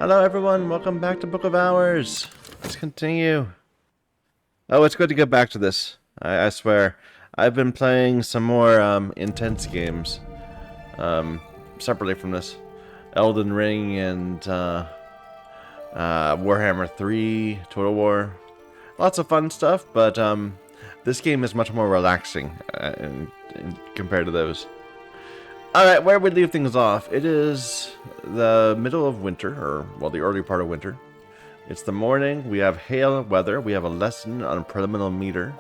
Hello everyone, welcome back to Book of Hours. Let's continue. Oh, it's good to get back to this. I swear. I've been playing some more intense games. Separately from this. Elden Ring and Warhammer 3, Total War. Lots of fun stuff, but this game is much more relaxing compared to those. Alright, where we leave things off, it is the middle of winter, or, well, the early part of winter. It's the morning, we have hail weather, we have a lesson on a preliminary meter.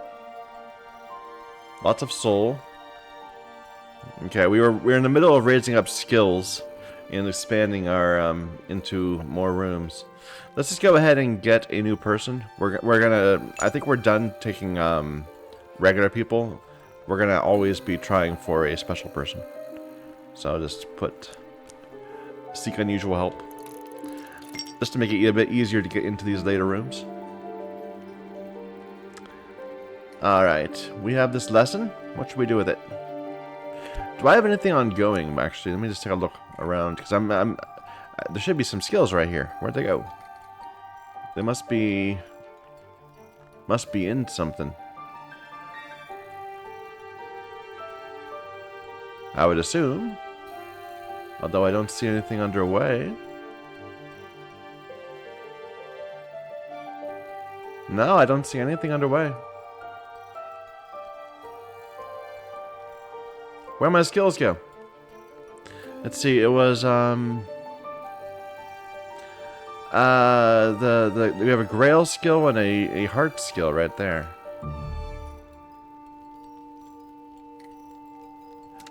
Lots of soul. Okay, we're in the middle of raising up skills and expanding our, into more rooms. Let's just go ahead and get a new person. We're gonna, I think we're done taking, regular people. We're gonna always be trying for a special person. So I'll just put seek unusual help. Just to make it a bit easier to get into these later rooms. Alright, we have this lesson. What should we do with it? Do I have anything ongoing, actually? Let me just take a look around, because there should be some skills right here. Where'd they go? They must be in something. I would assume. Although I don't see anything underway. No, I don't see anything underway. Where'd my skills go? Let's see, it was, we have a Grail skill and a Heart skill right there.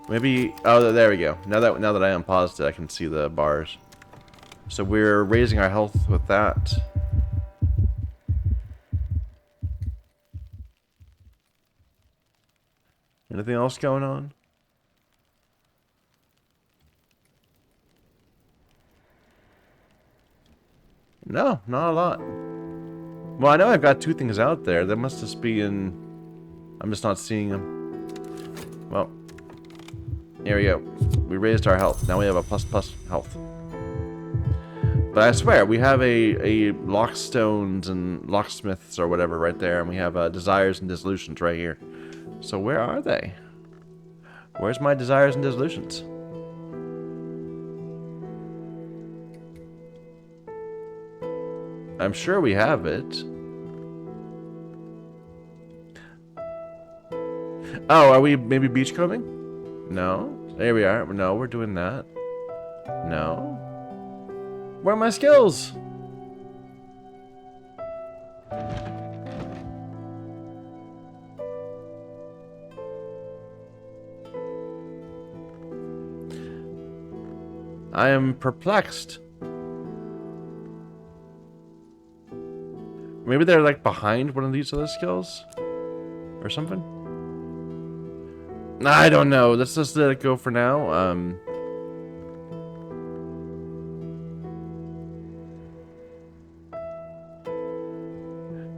Maybe, oh, there we go. Now that I unpaused it, I can see the bars. So we're raising our health with that. Anything else going on? No, not a lot. Well, I know I've got two things out there. They must just be in... I'm just not seeing them. Well, here we go. We raised our health. Now we have a plus health. But I swear, we have a lockstones and locksmiths or whatever right there. And we have desires and dissolutions right here. So where are they? Where's my desires and dissolutions? I'm sure we have it. Oh, are we maybe beachcombing? No. There we are. No, we're doing that. No. Where are my skills? I am perplexed. Maybe they're like behind one of these other skills? Or something? I don't know. Let's just let it go for now.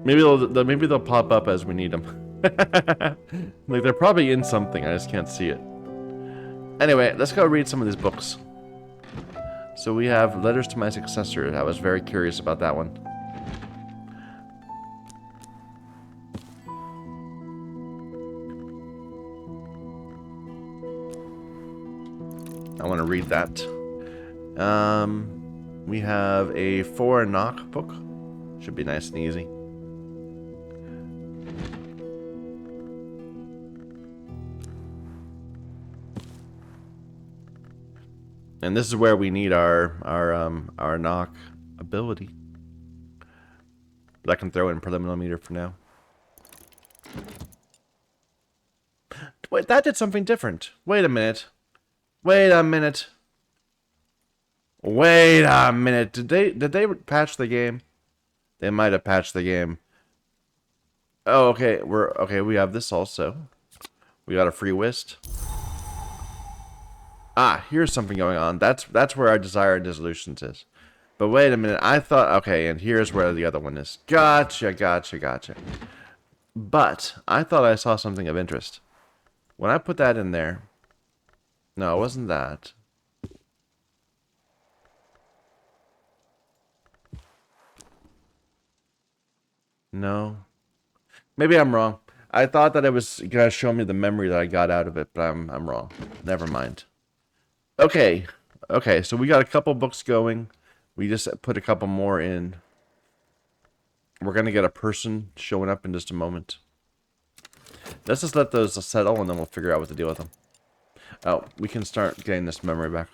Maybe they'll pop up as we need them. Like they're probably in something. I just can't see it. Anyway, let's go read some of these books. So we have Letters to My Successor. I was very curious about that one. I want to read that. We have a 4 knock book. Should be nice and easy. And this is where we need our knock ability. But I can throw in preliminary meter for now. Wait, that did something different. Wait a minute. Wait a minute. Wait a minute. Did they patch the game? They might have patched the game. Oh, okay. We have this also. We got a free whist. Ah, here's something going on. That's where our desire and dissolutions is. But wait a minute. I thought, okay, and here's where the other one is. Gotcha. But I thought I saw something of interest. When I put that in there, no, it wasn't that. No. Maybe I'm wrong. I thought that it was gonna show me the memory that I got out of it, but I'm wrong. Never mind. Okay. Okay, so we got a couple books going. We just put a couple more in. We're gonna get a person showing up in just a moment. Let's just let those settle and then we'll figure out what to deal with them. Oh, we can start getting this memory back.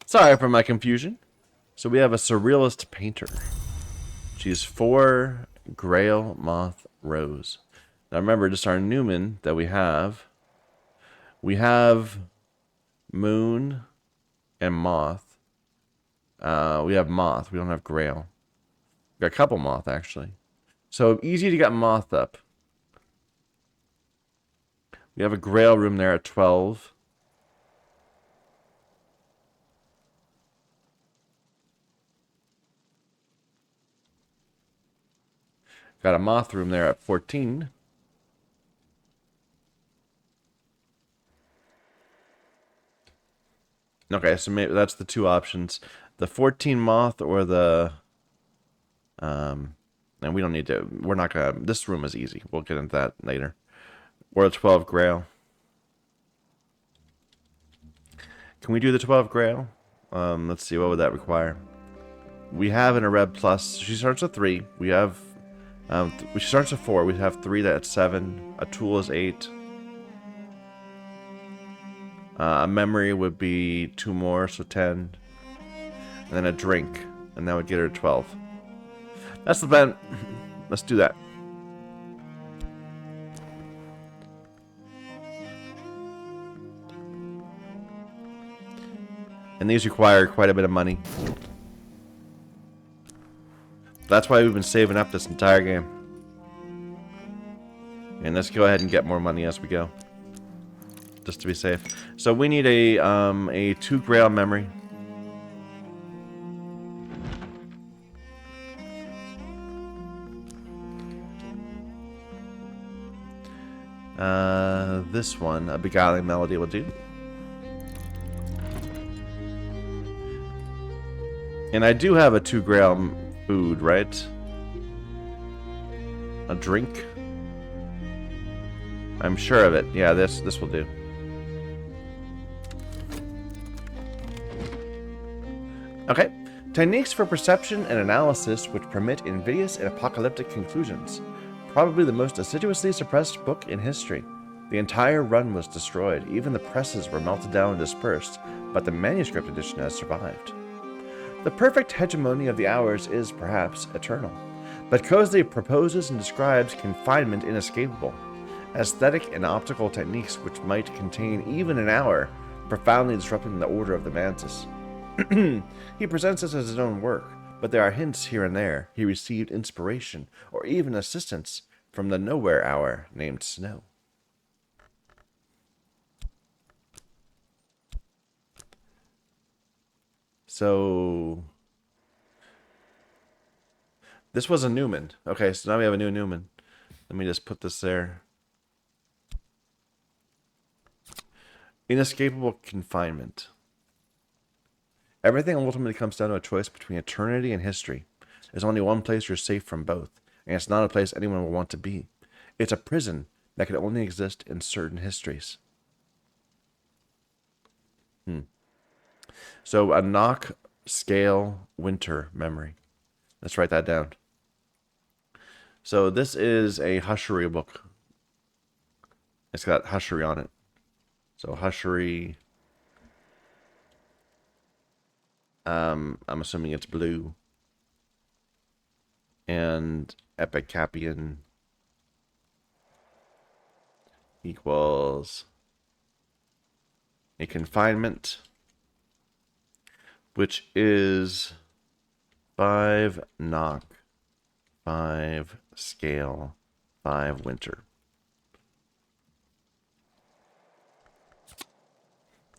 Sorry for my confusion. So we have a surrealist painter. She's 4 Grail Moth Rose. Now remember, just our Newman that we have Moon and Moth. We have Moth. We don't have Grail. We got a couple Moth, actually. So easy to get Moth up. We have a Grail room there at 12. Got a Moth room there at 14. Okay, so maybe that's the two options. The 14 Moth or the... and we don't need to... We're not gonna... This room is easy. We'll get into that later. Or the 12 Grail. Can we do the 12 Grail? Let's see, what would that require? We have an Areb Plus. She starts at 3. We have... she starts at 4. We have 3 that's 7. A Tool is 8. A Memory would be 2 more, so 10. And then a Drink. And that would get her 12. That's the plan. Let's do that. And these require quite a bit of money. That's why we've been saving up this entire game. And let's go ahead and get more money as we go. Just to be safe. So we need a 2 Grail Memory. This one, a Beguiling Melody will do. And I do have a 2 Grail food, right? A drink? I'm sure of it. Yeah, this will do. Okay. Techniques for perception and analysis which permit invidious and apocalyptic conclusions. Probably the most assiduously suppressed book in history. The entire run was destroyed. Even the presses were melted down and dispersed, but the manuscript edition has survived. The perfect hegemony of the hours is, perhaps, eternal, but Cosley proposes and describes confinement inescapable, aesthetic and optical techniques which might contain even an hour, profoundly disrupting the order of the mantis. He presents this as his own work, but there are hints here and there he received inspiration or even assistance from the nowhere hour named Snow. So, this was a Newman. Okay, so now we have a new Newman. Let me just put this there. Inescapable confinement. Everything ultimately comes down to a choice between eternity and history. There's only one place you're safe from both, and it's not a place anyone will want to be. It's a prison that can only exist in certain histories. So a Knock Scale Winter Memory. Let's write that down. So this is a Hushery book. It's got Hushery on it. So Hushery. I'm assuming it's blue. And Epicapian equals a confinement, which is 5 knock, 5 scale, 5 winter.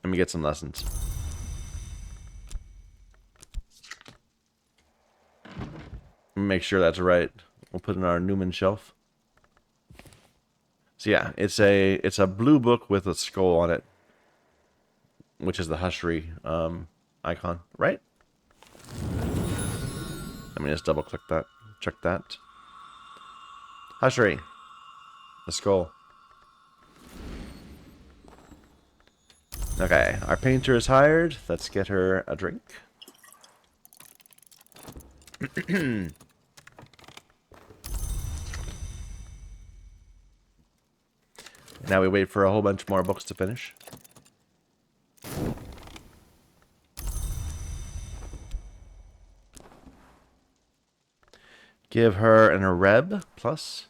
Let me get some lessons. Make sure that's right. We'll put in our Newman shelf. So yeah, it's a blue book with a skull on it, which is the Hushery icon, right? Let me just double click that. Check that. Hushery. The skull. Okay, our painter is hired. Let's get her a drink. Now we wait for a whole bunch more books to finish. Give her an Areb plus.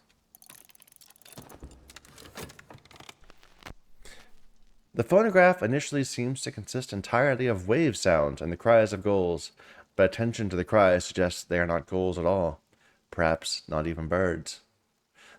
The phonograph initially seems to consist entirely of wave sounds and the cries of gulls, but attention to the cries suggests they are not gulls at all, perhaps not even birds.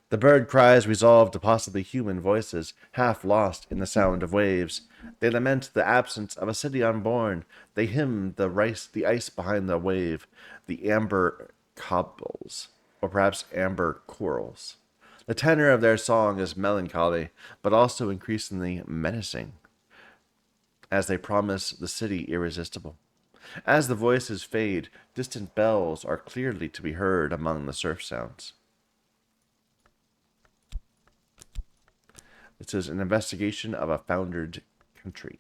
The bird cries resolve to possibly human voices, half lost in the sound of waves. They lament the absence of a city unborn. They hymn the ice behind the wave, the amber cobbles, or perhaps amber corals. The tenor of their song is melancholy, but also increasingly menacing, as they promise the city irresistible. As the voices fade, distant bells are clearly to be heard among the surf sounds. This is an investigation of a foundered country.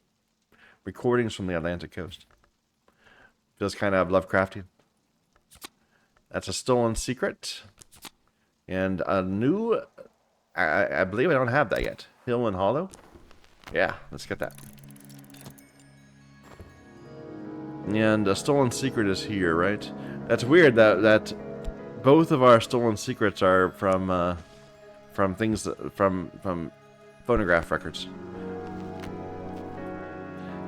Recordings from the Atlantic coast. Feels kind of Lovecraftian. That's a stolen secret. And a new... I believe I don't have that yet. Hill and Hollow? Yeah, let's get that. And a stolen secret is here, right? That's weird that both of our stolen secrets are from things from phonograph records.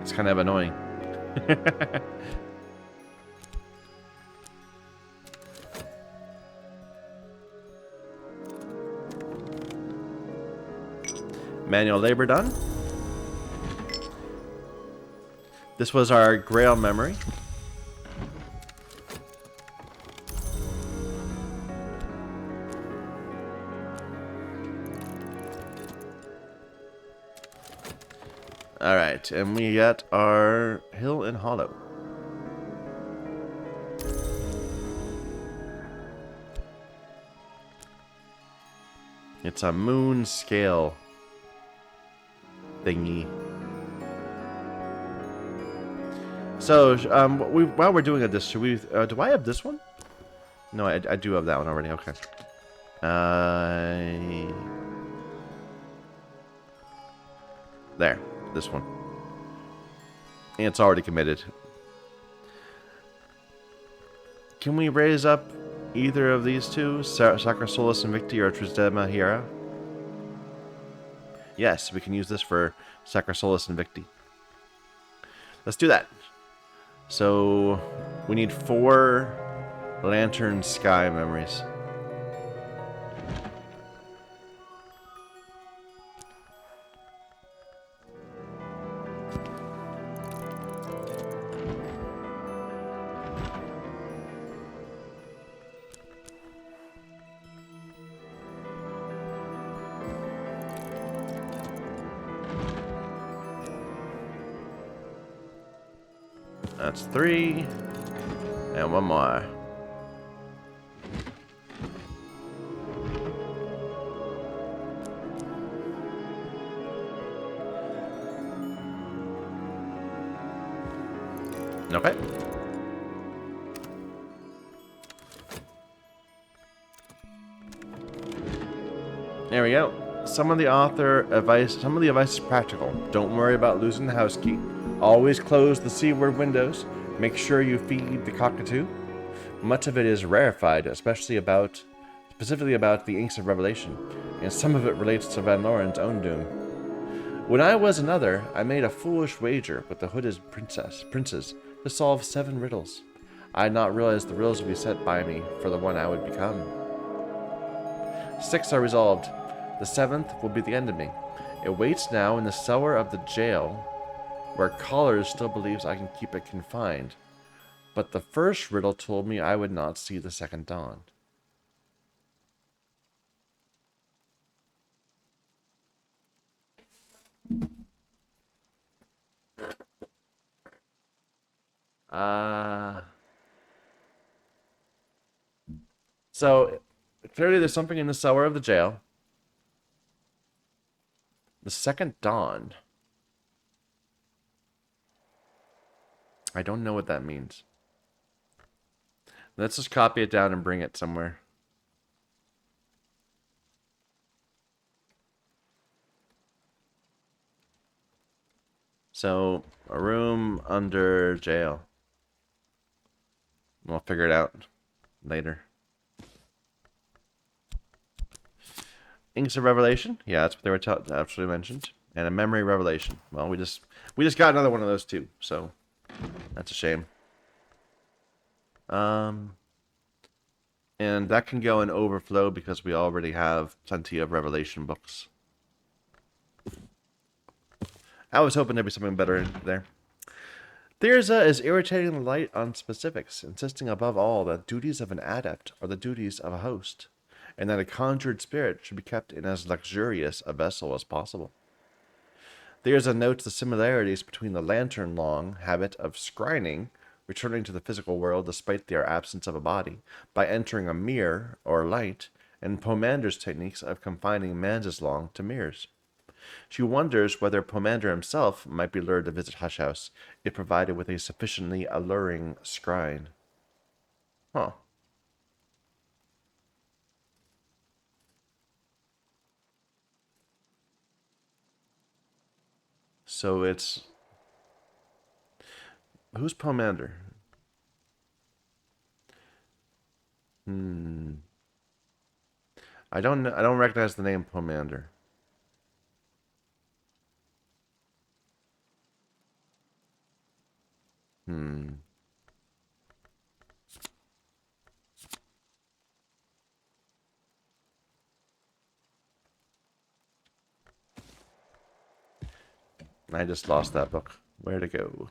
It's kind of annoying. Manual labor done. This was our Grail memory. Alright, and we got our Hill and Hollow. It's a moon scale thingy. So, while we're doing this, should we? Do I have this one? No, I do have that one already. Okay. There, this one. And it's already committed. Can we raise up either of these two, Sacra Solis Invicti or Trisdema Hiera? Yes, we can use this for Sacra Solis Invicti. Let's do that. So, we need 4 Lantern Sky memories. That's 3. And 1 more. Okay. There we go. Some of the advice is practical. Don't worry about losing the house key. Always close the seaward windows. Make sure you feed the cockatoo. Much of it is rarefied, specifically about the Inks of Revelation, and some of it relates to Van Loren's own doom. When I was another, I made a foolish wager with the hooded princes to solve 7 riddles. I had not realized the riddles would be set by me for the one I would become. 6 are resolved. The 7th will be the end of me. It waits now in the cellar of the jail, where Collars still believes I can keep it confined. But the first riddle told me I would not see the second dawn. So, clearly there's something in the cellar of the jail. The second dawn. I don't know what that means. Let's just copy it down and bring it somewhere. So, a room under jail. We'll figure it out later. Inks of Revelation? Yeah, that's what they were actually mentioned. And a Memory Revelation. Well, we just got another one of those too, so that's a shame. And that can go in overflow because we already have plenty of Revelation books. I was hoping there'd be something better in there. Thyrza is irritating the light on specifics, insisting above all that duties of an adept are the duties of a host, and that a conjured spirit should be kept in as luxurious a vessel as possible. Thyrza notes the similarities between the lantern-long habit of scrying, returning to the physical world despite their absence of a body, by entering a mirror or light, and Pomander's techniques of confining Manzaslong to mirrors. She wonders whether Pomander himself might be lured to visit Hush House if provided with a sufficiently alluring scrying. Huh. So it's... Who's Pomander? I don't recognize the name Pomander. I just lost that book. Where'd it go?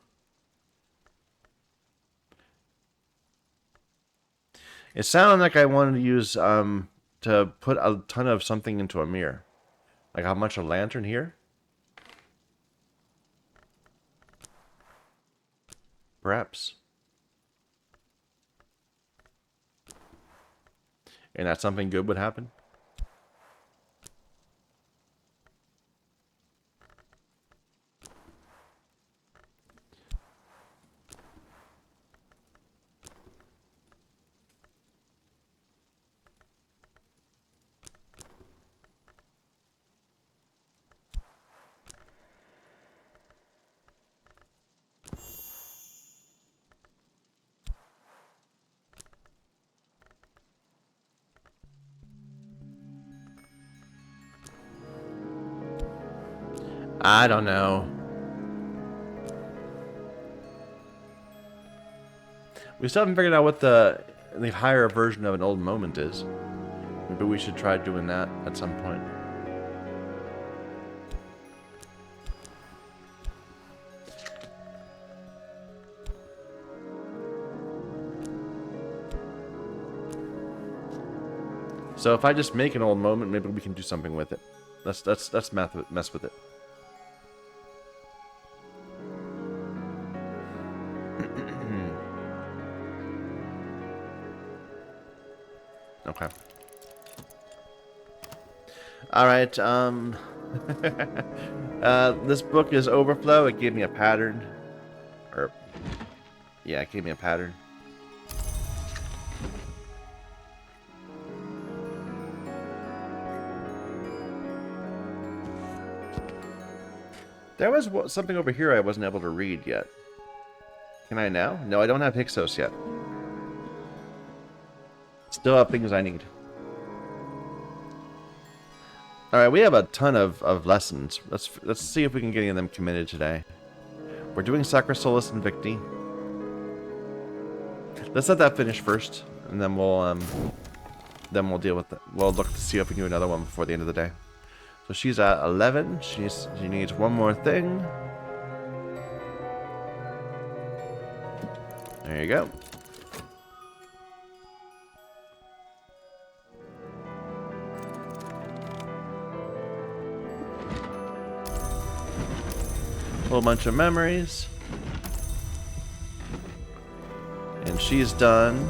It sounded like I wanted to use, to put a ton of something into a mirror. Like how much a lantern here? Perhaps. And that something good would happen? I don't know. We still haven't figured out what the higher version of an old moment is. Maybe we should try doing that at some point. So if I just make an old moment, maybe we can do something with it. Let's mess with it. Okay. Alright, this book is Overflow. It gave me a pattern. Yeah, it gave me a pattern. There was something over here I wasn't able to read yet. Can I now? No, I don't have Hyksos yet. Still have things I need. Alright, we have a ton of lessons. Let's see if we can get any of them committed today. We're doing Sacra Solis Invicti. Let's let that finish first, and then we'll deal with it. We'll look to see if we can do another one before the end of the day. So she's at 11. She needs one more thing. There you go. Whole bunch of memories. And she's done.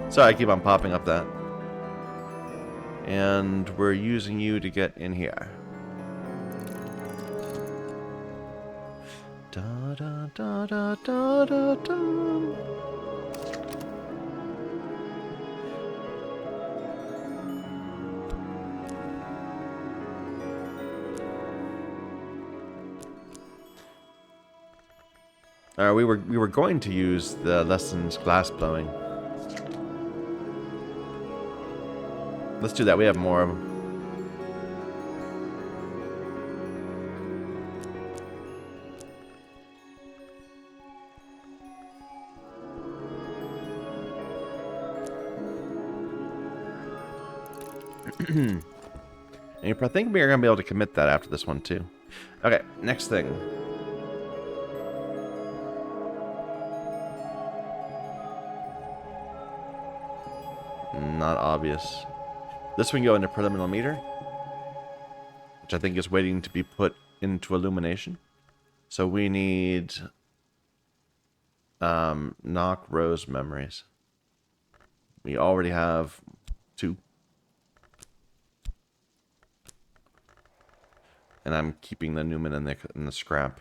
Sorry, I keep on popping up that. And we're using you to get in here. Da da da da da da da. We were going to use the lessons glass blowing. Let's do that. We have more of them. And I think we're going to be able to commit that after this one, too. Okay, next thing. Not obvious. This one go into preliminary meter, which I think is waiting to be put into illumination. So we need knock rose memories. We already have 2. And I'm keeping the Newman in the scrap.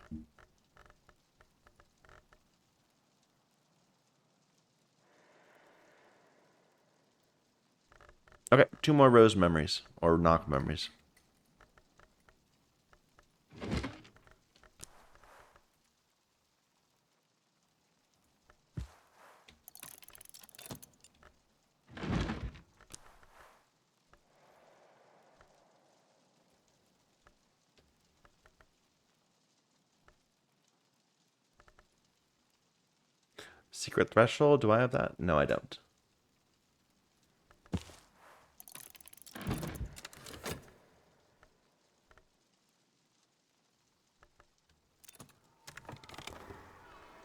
Okay, 2 more rose memories, or knock memories. Secret threshold, do I have that? No, I don't.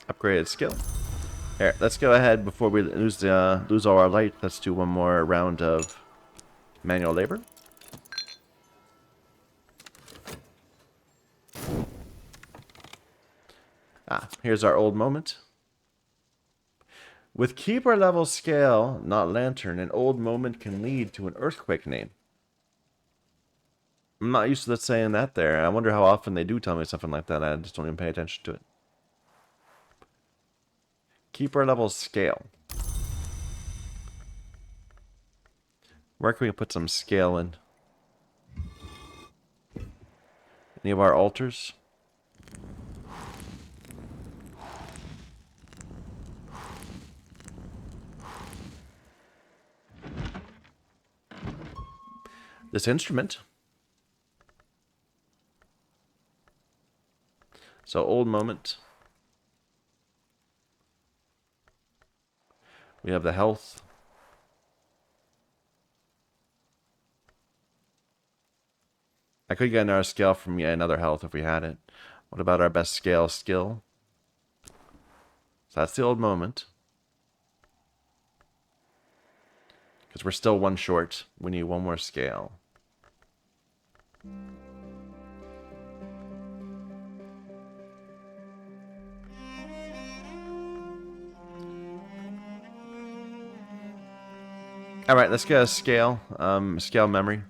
Upgraded skill. Here, let's go ahead before we lose all our light. Let's do one more round of manual labor. Here's our old moment. With keeper level scale, not lantern, an old moment can lead to an earthquake name. I'm not used to saying that there. I wonder how often they do tell me something like that. I just don't even pay attention to it. Keeper level scale. Where can we put some scale in? Any of our altars? This instrument. So old moment. We have the health. I could get another scale from another health if we had it. What about our best scale skill? So that's the old moment. Because we're still 1 short. We need 1 more scale. Alright, let's get a scale. Scale memory.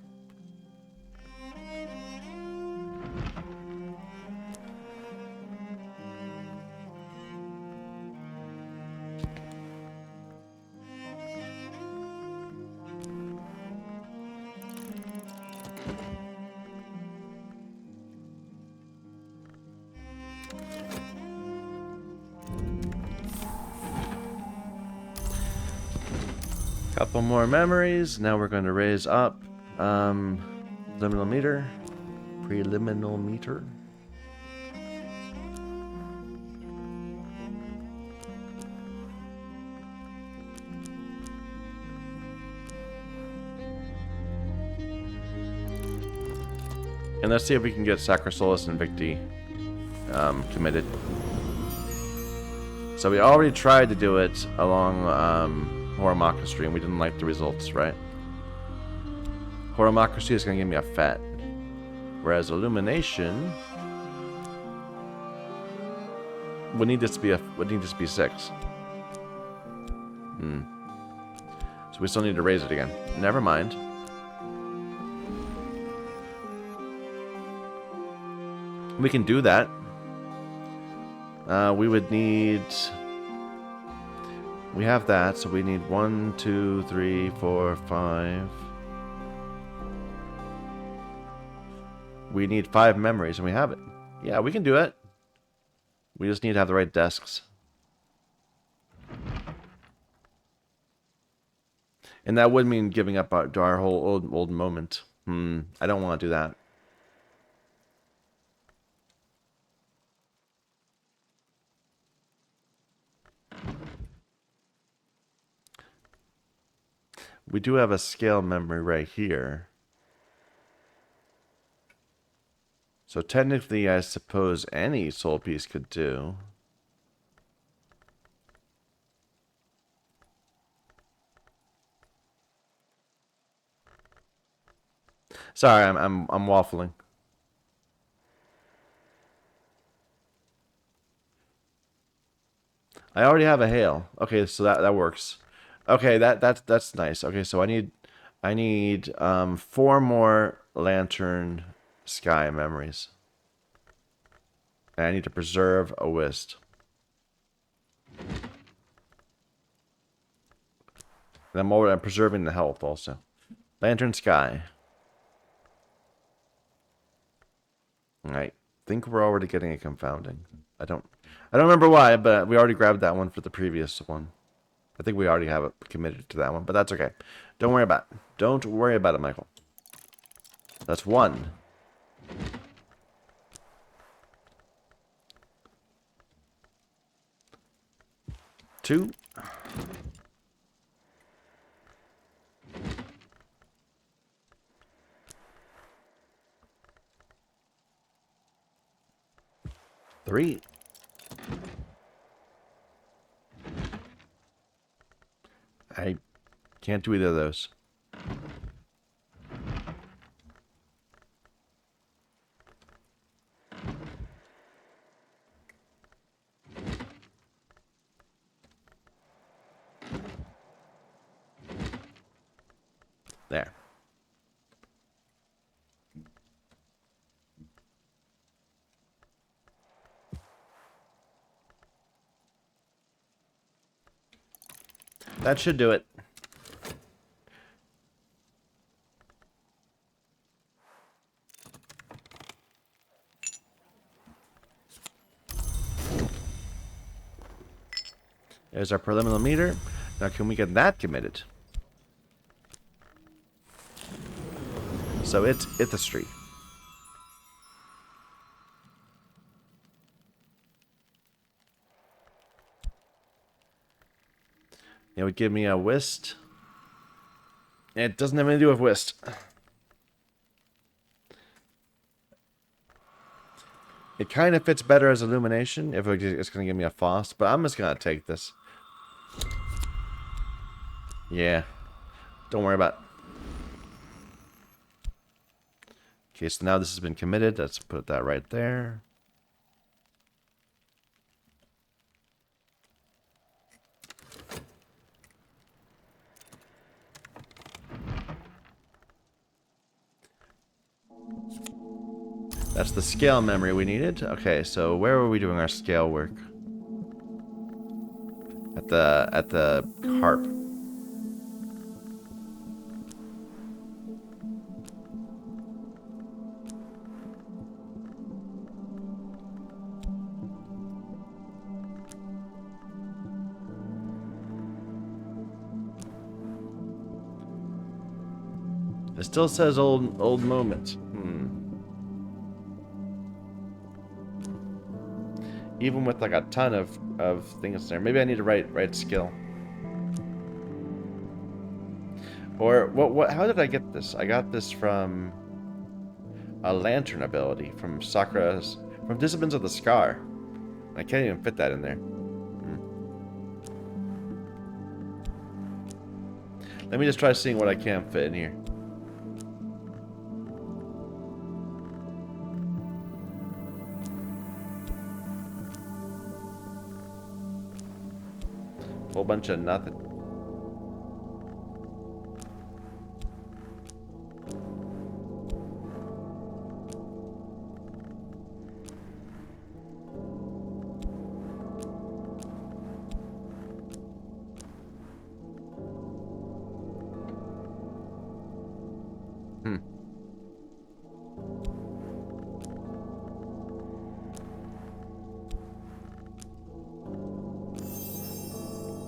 Couple more memories. Now we're going to raise up liminal meter, preliminal meter. And let's see if we can get Sacrosolus and Victi committed. So we already tried to do it along Horomachristry, and we didn't like the results, right? Horomachristry is going to give me a fat. Whereas Illumination would need this to be 6. So we still need to raise it again. Never mind. We can do that. We would need... We have that, so we need 1, 2, 3, 4, 5. We need 5 memories, and we have it. Yeah, we can do it. We just need to have the right desks. And that would mean giving up our whole old moment. I don't want to do that. We do have a scale memory right here. So technically, I suppose any soul piece could do. Sorry, I'm waffling. I already have a hail. Okay, so that works. Okay, that's nice. Okay, so I need 4 more lantern sky memories. And I need to preserve a Wisp. And I'm preserving the health also. Lantern sky. I think we're already getting a confounding. I don't remember why, but we already grabbed that one for the previous one. I think we already have it committed to that one, but that's okay. Don't worry about it. Don't worry about it, Michael. That's 1. 2. 3. I can't do either of those. There. That should do it. There's our preliminary meter. Now can we get that committed? So it's Ithistry. It would give me a Wisp. It doesn't have anything to do with Wisp. It kind of fits better as Illumination if it's going to give me a Frost, but I'm just going to take this. Yeah. Don't worry about it. Okay, so now this has been committed. Let's put that right there. That's the scale memory we needed. Okay, so where were we doing our scale work? At the harp. It still says old moment. Even with like a ton of things there. Maybe I need to write skill. Or what how did I get this? I got this from a lantern ability from Sakura's from Disciplines of the Scar. I can't even fit that in there. Let me just try seeing what I can fit in here. Whole bunch of nothing.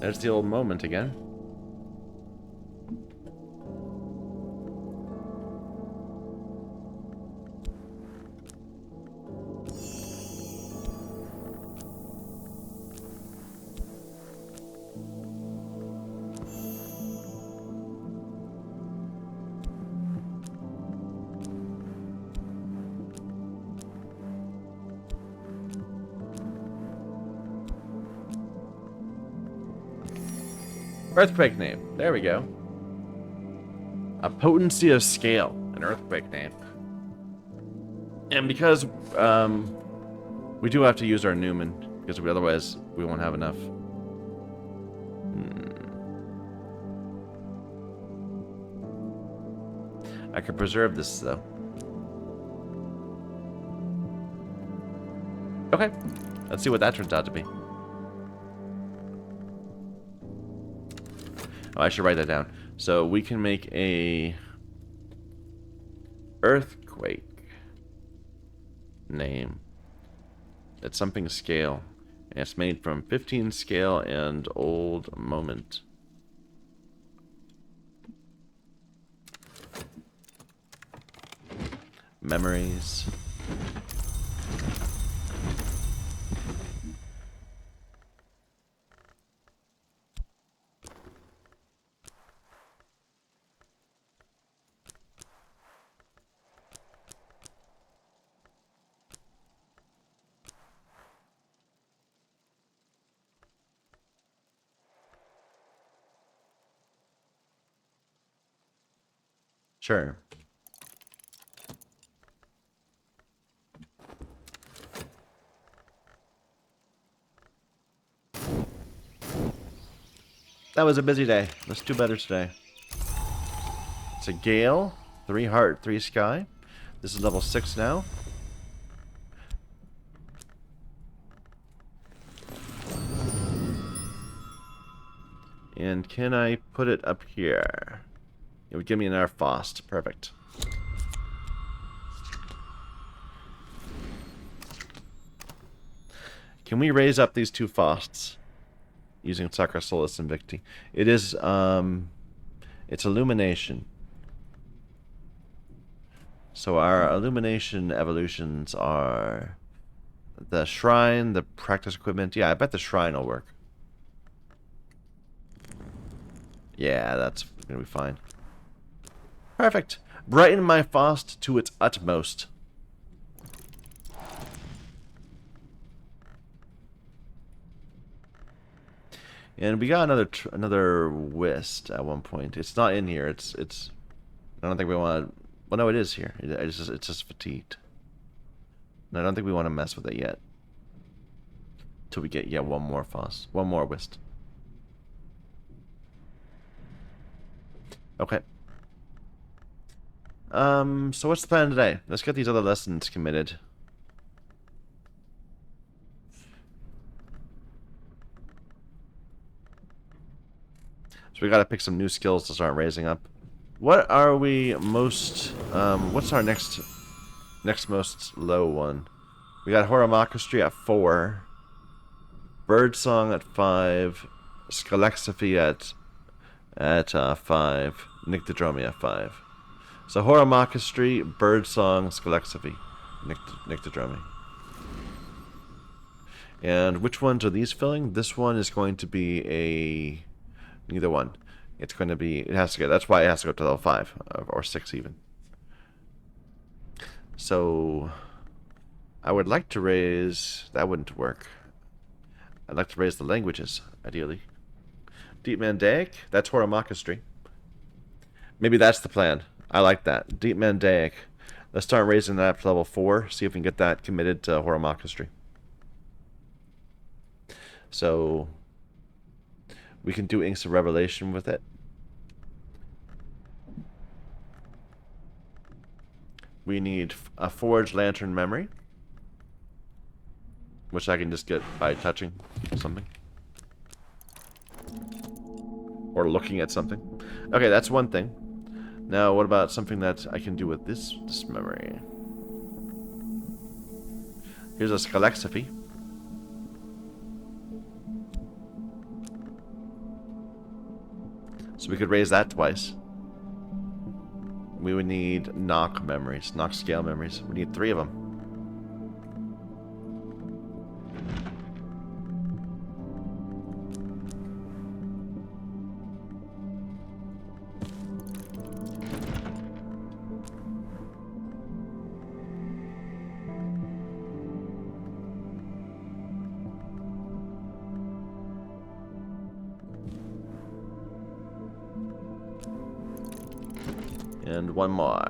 There's the old moment again. Earthquake name. There we go. A potency of scale. An earthquake name. And because we do have to use our Newman, because otherwise we won't have enough. I could preserve this though. Okay. Let's see what that turns out to be. Oh, I should write that down. So we can make a earthquake name. It's something scale. And it's made from 15 scale and old moment. Memories. Sure. That was a busy day. Let's do better today. It's a Gale, 3 heart, 3 sky. This is level 6 now. And can I put it up here? It would give me another Faust. Perfect. Can we raise up these 2 Fausts using Sacra Solis Invicti? It is, it's Illumination. So our Illumination evolutions are the Shrine, the Practice Equipment. Yeah, I bet the Shrine will work. Yeah, that's going to be fine. Perfect. Brighten my Faust to its utmost. And we got another whist at one point. It's not in here. It's. I don't think we want to. Well, no, it is here. It's just fatigued. And I don't think we want to mess with it yet. Till we get one more Faust, one more whist. Okay. So what's the plan today? Let's get these other lessons committed. So we gotta pick some new skills to start raising up. What are we most, what's our next most low one? We got Horamachistry at 4. Birdsong at 5. Scalexiphy at 5. Nyctodromy at 5. So Horamachistry, Birdsong, Scalexiphy, Nyctodromy. And which ones are these filling? This one is going to be neither one. It's going to be, it has to go, that's why it has to go to level 5, or 6 even. So, I would like to raise, that wouldn't work. I'd like to raise the languages, ideally. Deep Mandaic, that's Horamachistry. Maybe that's the plan. I like that. Deep Mandaic. Let's start raising that to level 4, see if we can get that committed to Horamachistry. So, we can do Inks of Revelation with it. We need a Forged Lantern Memory, which I can just get by touching something. Or looking at something. Okay, that's one thing. Now, what about something that I can do with this memory? Here's a Scalexiphy. So we could raise that twice. We would need knock memories, knock scale memories. We need 3 of them. And 1 more.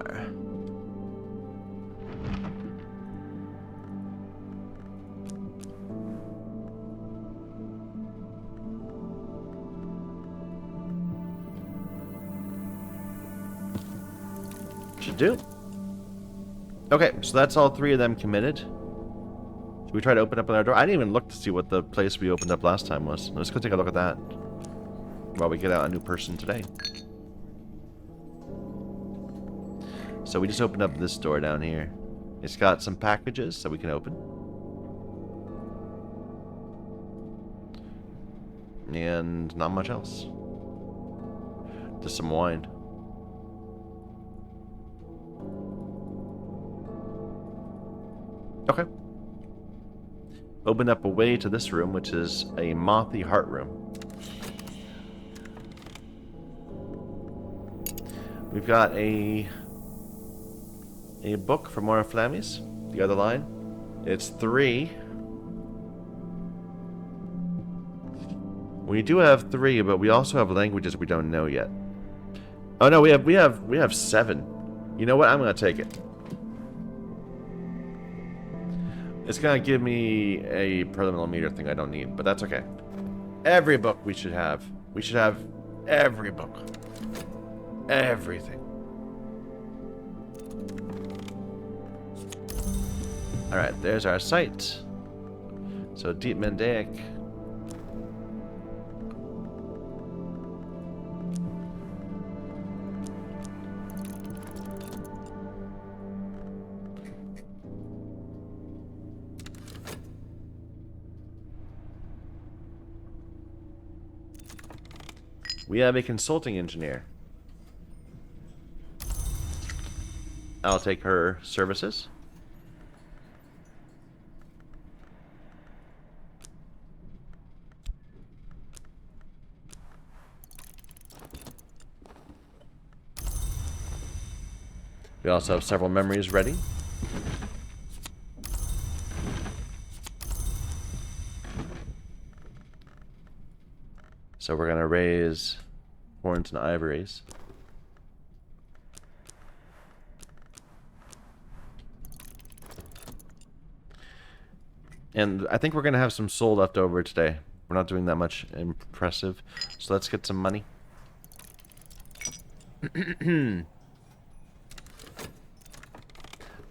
Should do. Okay, so that's all 3 of them committed. Should we try to open up another door? I didn't even look to see what the place we opened up last time was. Let's go take a look at that while we get out a new person today. So we just opened up this door down here. It's got some packages that we can open. And not much else. Just some wine. Okay. Open up a way to this room, which is a Mothy Heart room. We've got a book from Mora Flammies, the other line. It's 3. We do have 3, but we also have languages we don't know yet. Oh no, we have 7. You know what? I'm gonna take it. It's gonna give me a preliminary meter thing I don't need, but that's okay. Every book we should have. We should have every book. Everything. Alright, there's our site. So, Deep Mendaic. We have a consulting engineer. I'll take her services. We also have several memories ready. So we're going to raise horns and ivories. And I think we're going to have some soul left over today. We're not doing that much impressive. So let's get some money.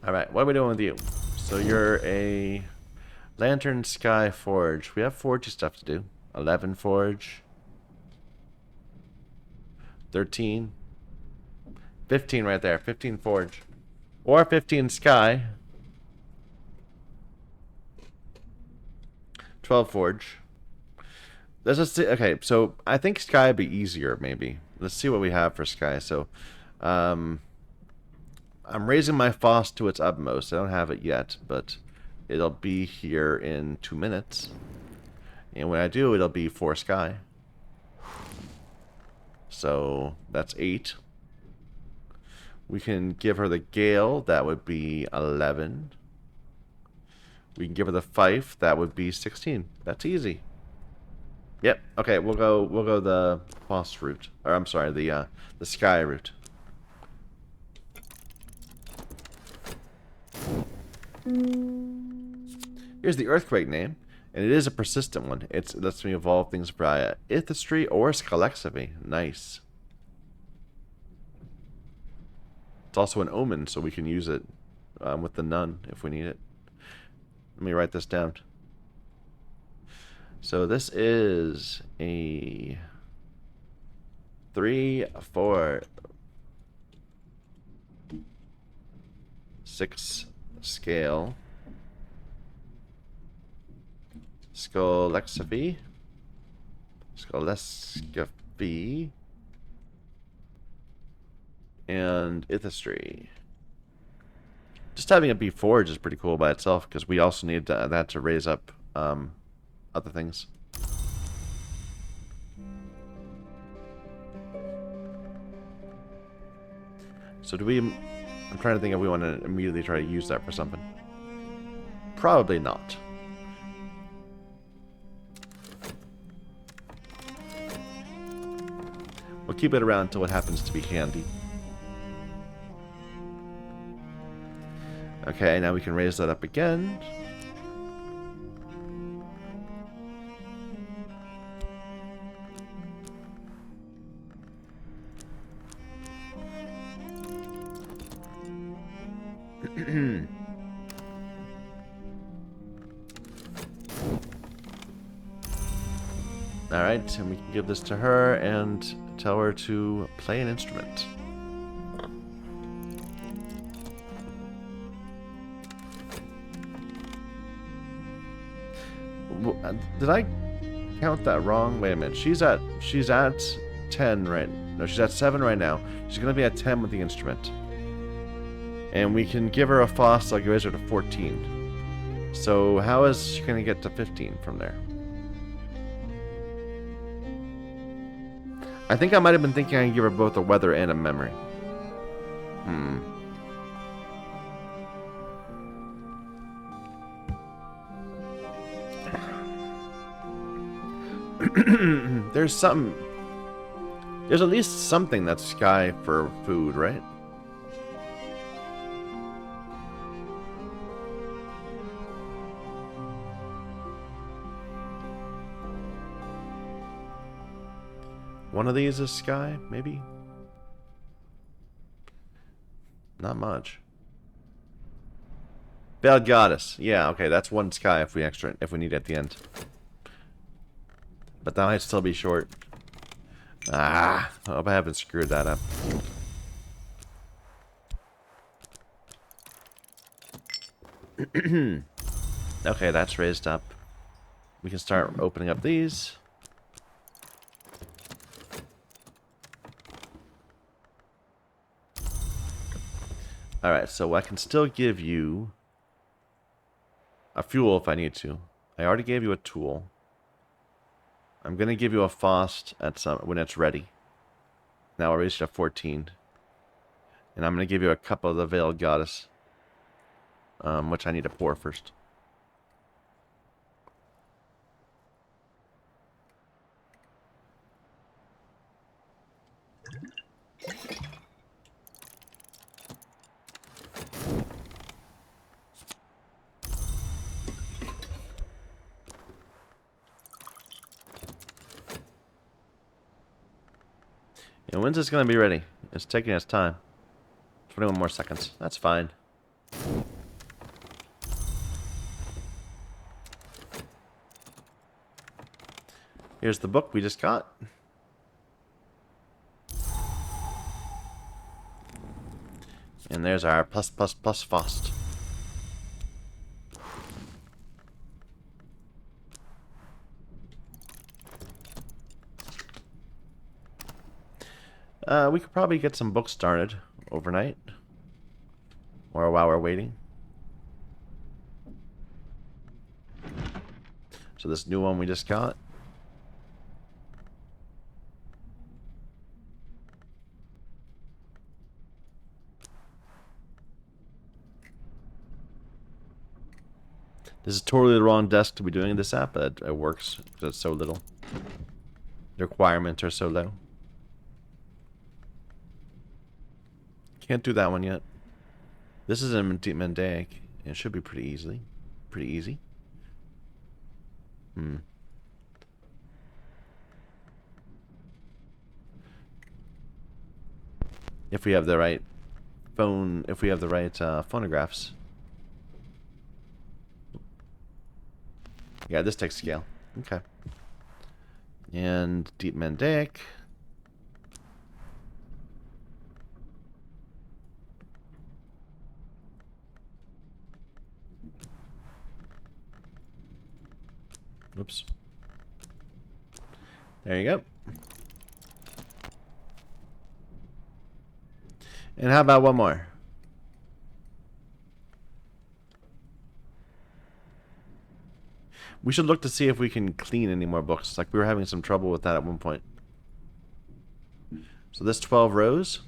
Alright, what are we doing with you? So you're a Lantern Sky Forge. We have forge stuff to do. 11 forge. 13. 15 right there. 15 forge. Or 15 sky. 12 forge. Let's just see. Okay, so I think sky would be easier, maybe. Let's see what we have for sky. So, I'm raising my FOSS to its utmost. I don't have it yet, but it'll be here in 2 minutes. And when I do, it'll be 4 sky. So, that's 8. We can give her the Gale. That would be 11. We can give her the Fife. That would be 16. That's easy. Yep. Okay, we'll go the FOSS route. Or I'm sorry, the sky route. Here's the earthquake name, and it is a persistent one. It lets me evolve things via Ithistry or Scalexiphy. Nice. It's also an omen, so we can use it with the nun if we need it. Let me write this down. So this is a 3, 4, 6 scale. Scalexiphy. Scalexiphy. and Ithistry. Just having it be forge is pretty cool by itself, because we also need that to raise up other things. So do we... I'm trying to think if we want to immediately try to use that for something. Probably not. We'll keep it around until it happens to be handy. Okay, now we can raise that up again. Alright, and we can give this to her and tell her to play an instrument. Did I count that wrong? Wait a minute. She's at 10 right. No, she's at 7 right now. She's gonna be at 10 with the instrument. And we can give her a Faust, like raise her to 14. So how is she gonna get to 15 from there? I think I might have been thinking I can give her both a weather and a memory. There's at least something that's sky for food, right? One of these is sky, maybe? Not much. Veiled Goddess. Yeah, okay, that's one sky if we need it at the end. But that might still be short. Ah, I hope I haven't screwed that up. Okay, that's raised up. We can start opening up these. Alright, so I can still give you a fuel if I need to. I already gave you a tool. I'm going to give you a Faust when it's ready. Now I'll raise it to 14. And I'm going to give you a cup of the Veiled Goddess. Which I need to pour first. And when's this going to be ready? It's taking its time. 21 more seconds. That's fine. Here's the book we just got. And there's our plus Faust. We could probably get some books started overnight. Or while we're waiting. So this new one we just got. This is totally the wrong desk to be doing this at, but it works because it's so little. The requirements are so low. Can't do that one yet. This is in Mendaic. It should be pretty easy. If we have the right phonographs. Yeah, this takes scale. Okay. And Deep Mendaic. Oops. There you go. And how about one more? We should look to see if we can clean any more books. Like, we were having some trouble with that at one point. So this 12 rows.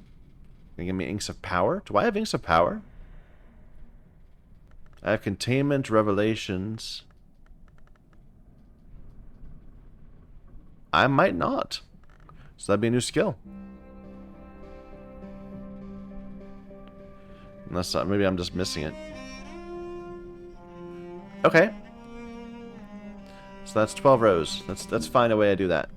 Gonna give me Inks of Power. Do I have Inks of Power? I have Containment, Revelations. I might not. So that'd be a new skill. Unless maybe I'm just missing it. Okay. So that's 12 rows. Let's find a way to do that.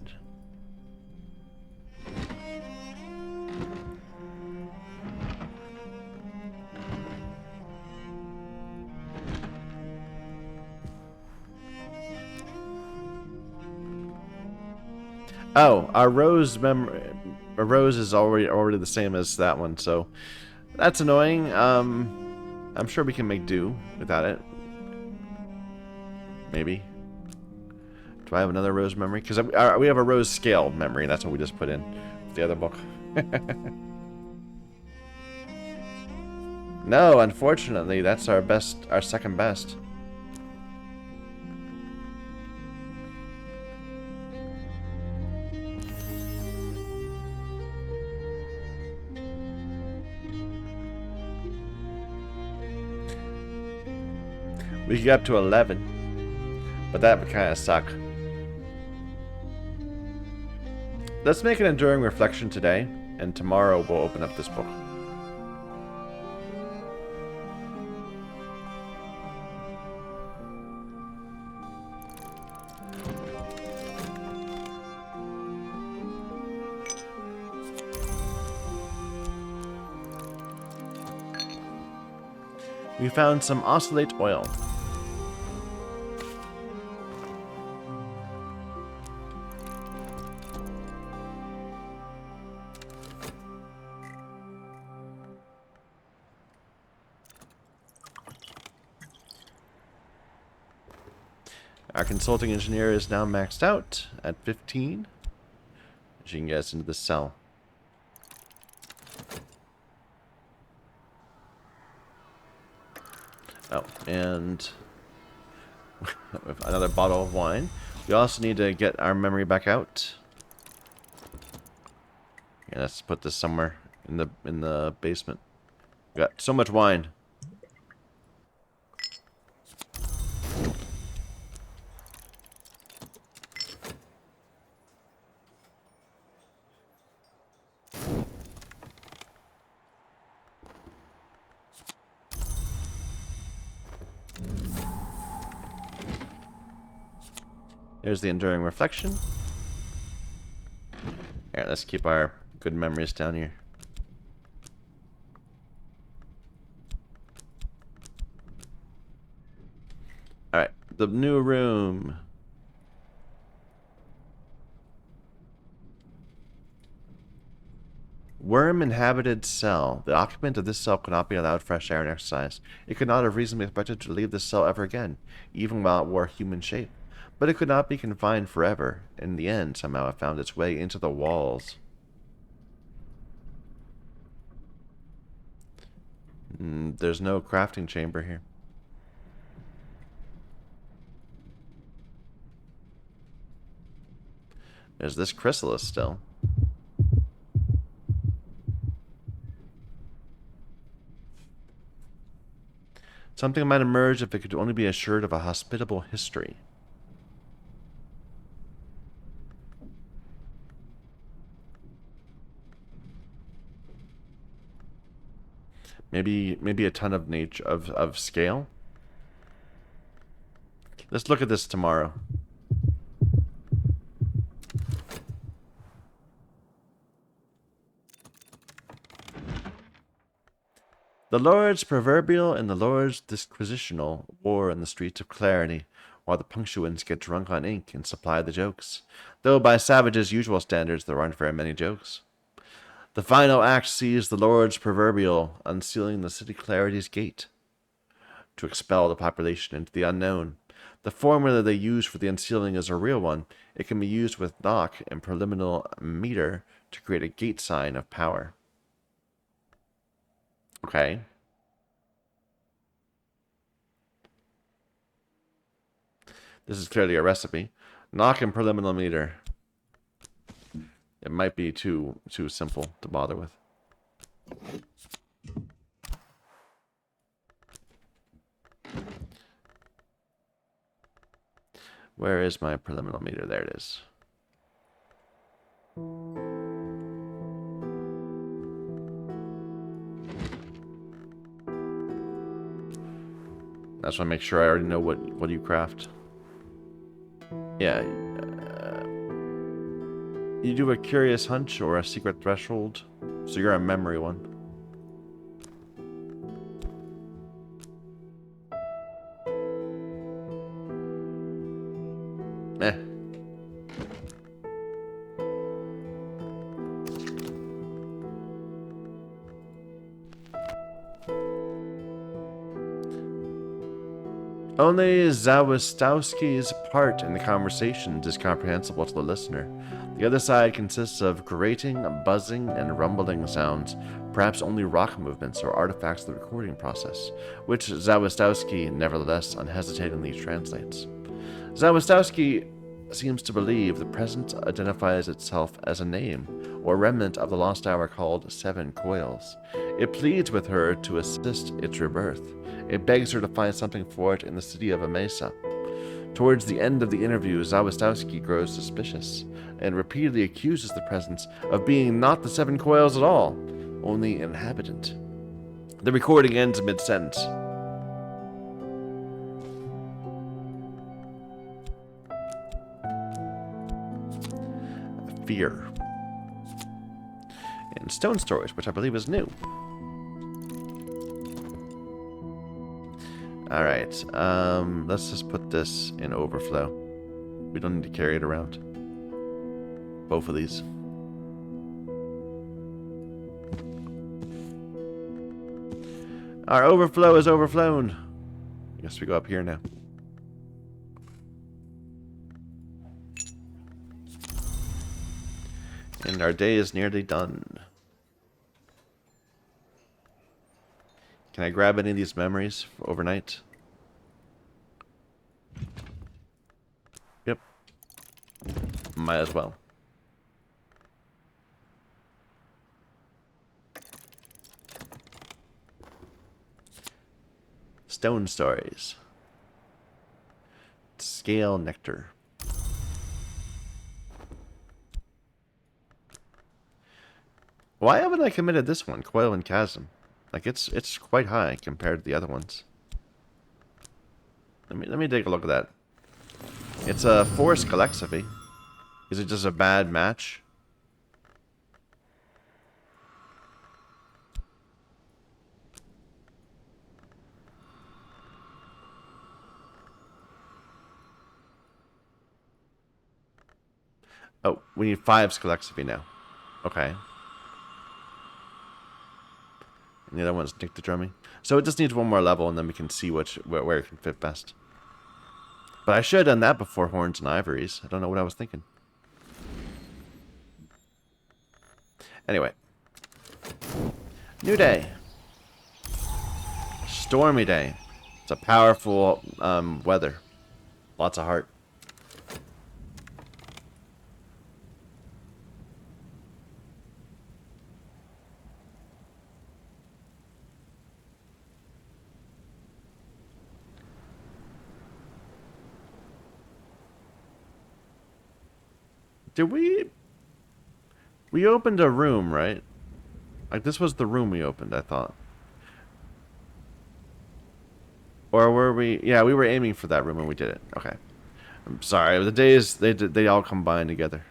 Oh, our rose is already the same as that one, so that's annoying. I'm sure we can make do without it. Maybe. Do I have another rose memory? Because we have a rose scale memory. That's what we just put in the other book. No, unfortunately, that's our second best. We could get up to 11, but that would kind of suck. Let's make an enduring reflection today, and tomorrow we'll open up this book. We found some oscillate oil. Our consulting engineer is now maxed out at 15. She can get us into the cell. Oh, and another bottle of wine. We also need to get our memory back out. Yeah, let's put this somewhere in the basement. We got so much wine. There's the enduring reflection. Alright, let's keep our good memories down here. Alright, the new room. Worm-inhabited cell. The occupant of this cell could not be allowed fresh air and exercise. It could not have reasonably expected to leave this cell ever again, even while it wore human shape. But it could not be confined forever. In the end, somehow it found its way into the walls. There's no crafting chamber here. There's this chrysalis still. Something might emerge if it could only be assured of a hospitable history. Maybe a ton of nature of scale. Let's look at this tomorrow. The Lord's Proverbial and the Lord's Disquisitional war in the streets of Clarity, while the punctuants get drunk on ink and supply the jokes. Though by savages' usual standards there aren't very many jokes. The final act sees the Lord's Proverbial unsealing the city Clarity's gate to expel the population into the unknown. The formula they use for the unsealing is a real one. It can be used with knock and preliminary meter to create a gate sign of power. Okay. This is clearly a recipe. Knocking per millimeter. It might be too simple to bother with. Where is my preliminary meter? There it is. I just want to make sure I already know what you craft. Yeah. You do a curious hunch or a secret threshold. So you're a memory one. Eh. Only Zawistowski's part in the conversations is comprehensible to the listener. The other side consists of grating, buzzing, and rumbling sounds, perhaps only rock movements or artifacts of the recording process, which Zawistowski nevertheless unhesitatingly translates. Zawistowski seems to believe the present identifies itself as a name, or remnant of the lost hour called Seven Coils. It pleads with her to assist its rebirth. It begs her to find something for it in the city of Amesa. Towards the end of the interview, Zawistowski grows suspicious, and repeatedly accuses the presence of being not the Seven Coils at all, only an inhabitant. The recording ends mid-sentence. Fear. And stone storage, which I believe is new. Alright, let's just put this in overflow. We don't need to carry it around. Both of these. Our overflow is overflown. I guess we go up here now. And our day is nearly done. Can I grab any of these memories for overnight? Yep. Might as well. Stone stories. Scale nectar. Why haven't I committed this one, Coil and Chasm? Like it's quite high compared to the other ones. Let me take a look at that. It's a Forest Calexiphy. Is it just a bad match? Oh, we need 5 Calexiphy now. Okay. And the other one's Nyctodrummy. So it just needs one more level, and then we can see where it can fit best. But I should have done that before Horns and Ivories. I don't know what I was thinking. Anyway. New day. Stormy day. It's a powerful weather. Lots of heart. Did we opened a room, right? Like, this was the room we opened, I thought. Or were we... Yeah, we were aiming for that room when we did it. Okay. I'm sorry. The days, they all combine together.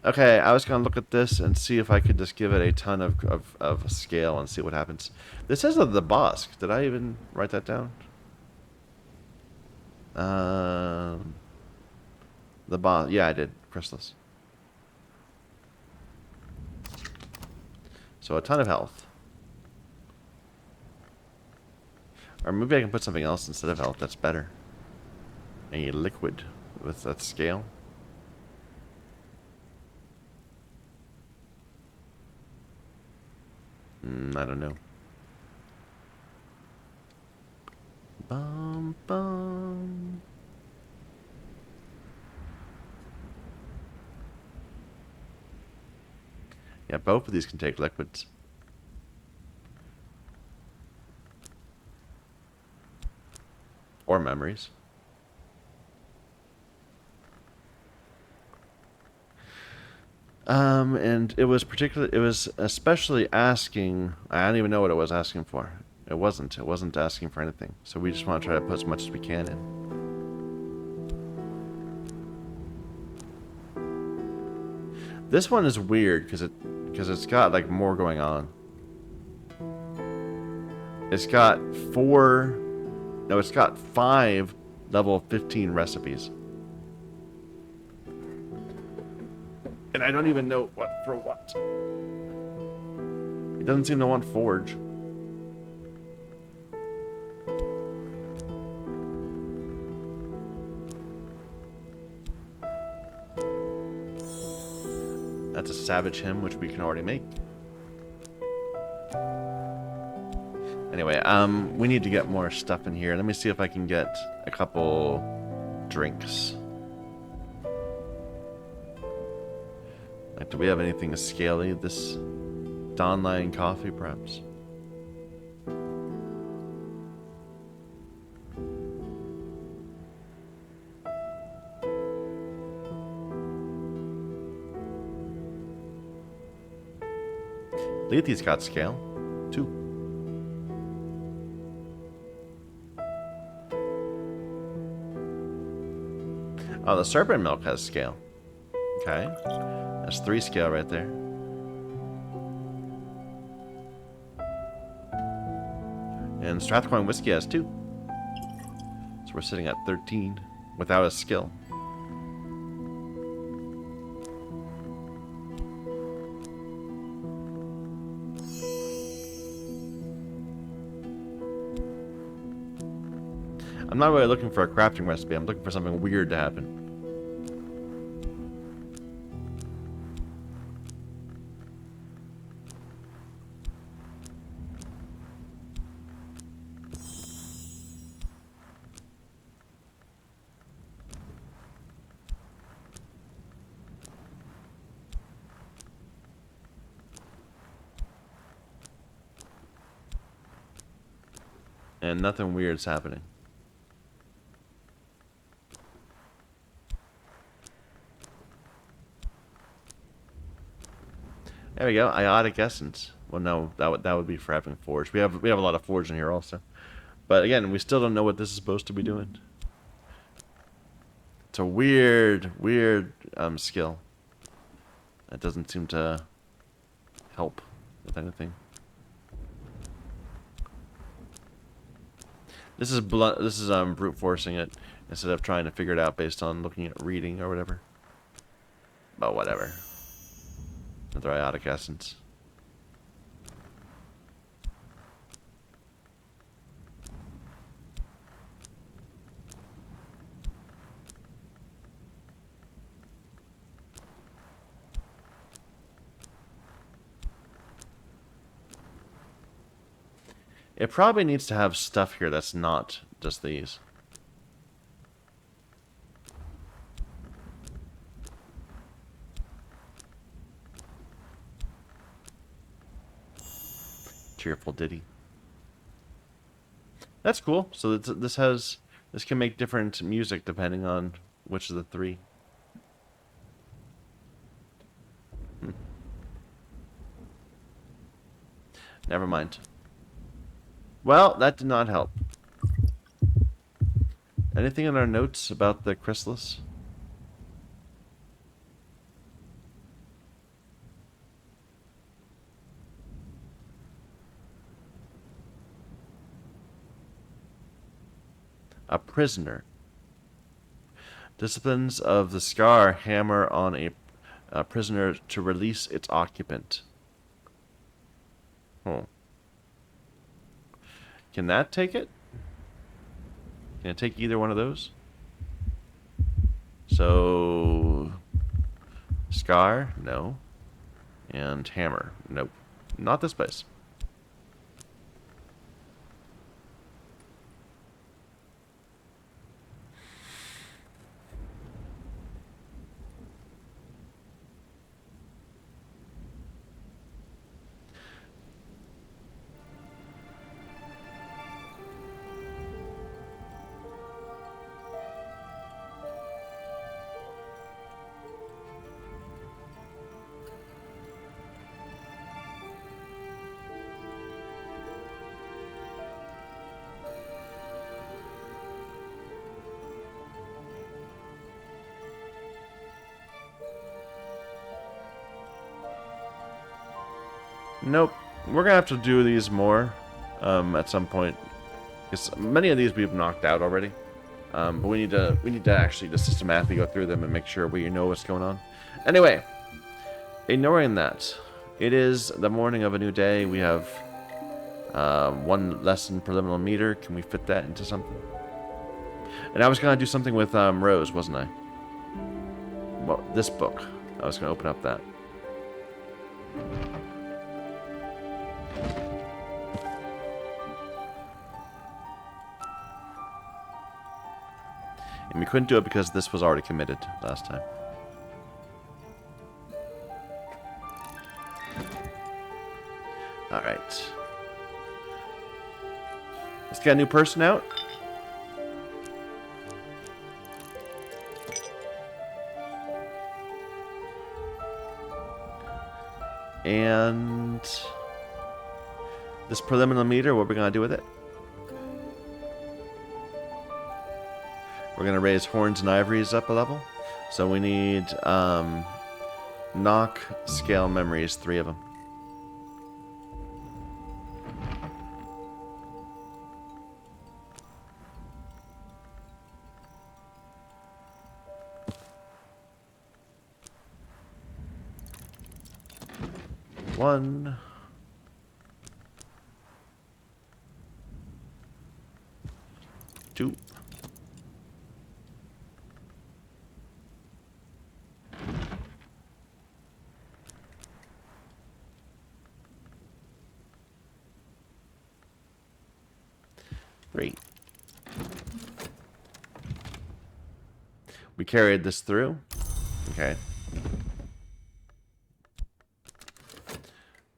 Okay, I was going to look at this and see if I could just give it a ton of scale and see what happens. This says the Bosque. Did I even write that down? The Bosque. Yeah, I did. Chrysalis. So a ton of health. Or maybe I can put something else instead of health. That's better. A liquid with that scale. I don't know. Bum, bum. Yeah, both of these can take liquids. Or memories. And it was especially asking, I don't even know what it was asking for. It wasn't asking for anything. So we just want to try to put as much as we can in. This one is weird because it's got like more going on. It's got it's got 5 level 15 recipes. And I don't even know what for what. It doesn't seem to want forge. That's a savage hymn, which we can already make. Anyway, we need to get more stuff in here. Let me see if I can get a couple drinks. Like, do we have anything scaly? This Dawn Lion coffee, perhaps? Lethe's got scale, too. Oh, the serpent milk has scale. Okay. That's 3 scale right there. And Strathcona whiskey has 2. So we're sitting at 13 without a skill. I'm not really looking for a crafting recipe. I'm looking for something weird to happen. And nothing weird's happening. There we go, Iotic Essence. Well, no, that would be for having forge. We have a lot of forge in here also, but again, we still don't know what this is supposed to be doing. It's a weird skill. That doesn't seem to help with anything. This is brute forcing it instead of trying to figure it out based on looking at reading or whatever. But whatever. Another Iotic Essence. It probably needs to have stuff here that's not just these. Cheerful ditty. That's cool. So this can make different music depending on which of the 3. Never mind. Well, that did not help. Anything in our notes about the chrysalis? A prisoner. Disciplines of the Scar hammer on a prisoner to release its occupant. Oh. Can that take it? Can it take either one of those? So... Scar? No. And hammer? Nope. Not this place. Nope. We're gonna have to do these more at some point. Because many of these we've knocked out already. But we need to actually just systematically go through them and make sure we know what's going on. Anyway, ignoring that, it is the morning of a new day. We have one lesson per liminal meter. Can we fit that into something? And I was gonna do something with Rose, wasn't I? Well, this book. I was gonna open up that. And we couldn't do it because this was already committed last time. Alright. Let's get a new person out. And this preliminary meter, what are we going to do with it? We're going to raise Horns and Ivories up a level. So we need knock, scale, memories, 3 of them. One. Two. Three. We carried this through. Okay.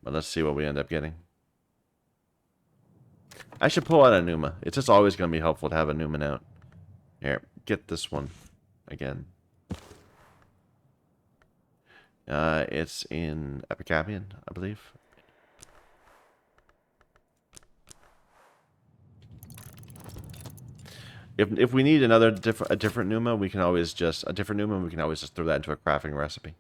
But let's see what we end up getting. I should pull out a Numa. It's just always going to be helpful to have a Newman out. Here, get this one again. It's in Epicapian, I believe. If we need a different Numa, we can always just throw that into a crafting recipe.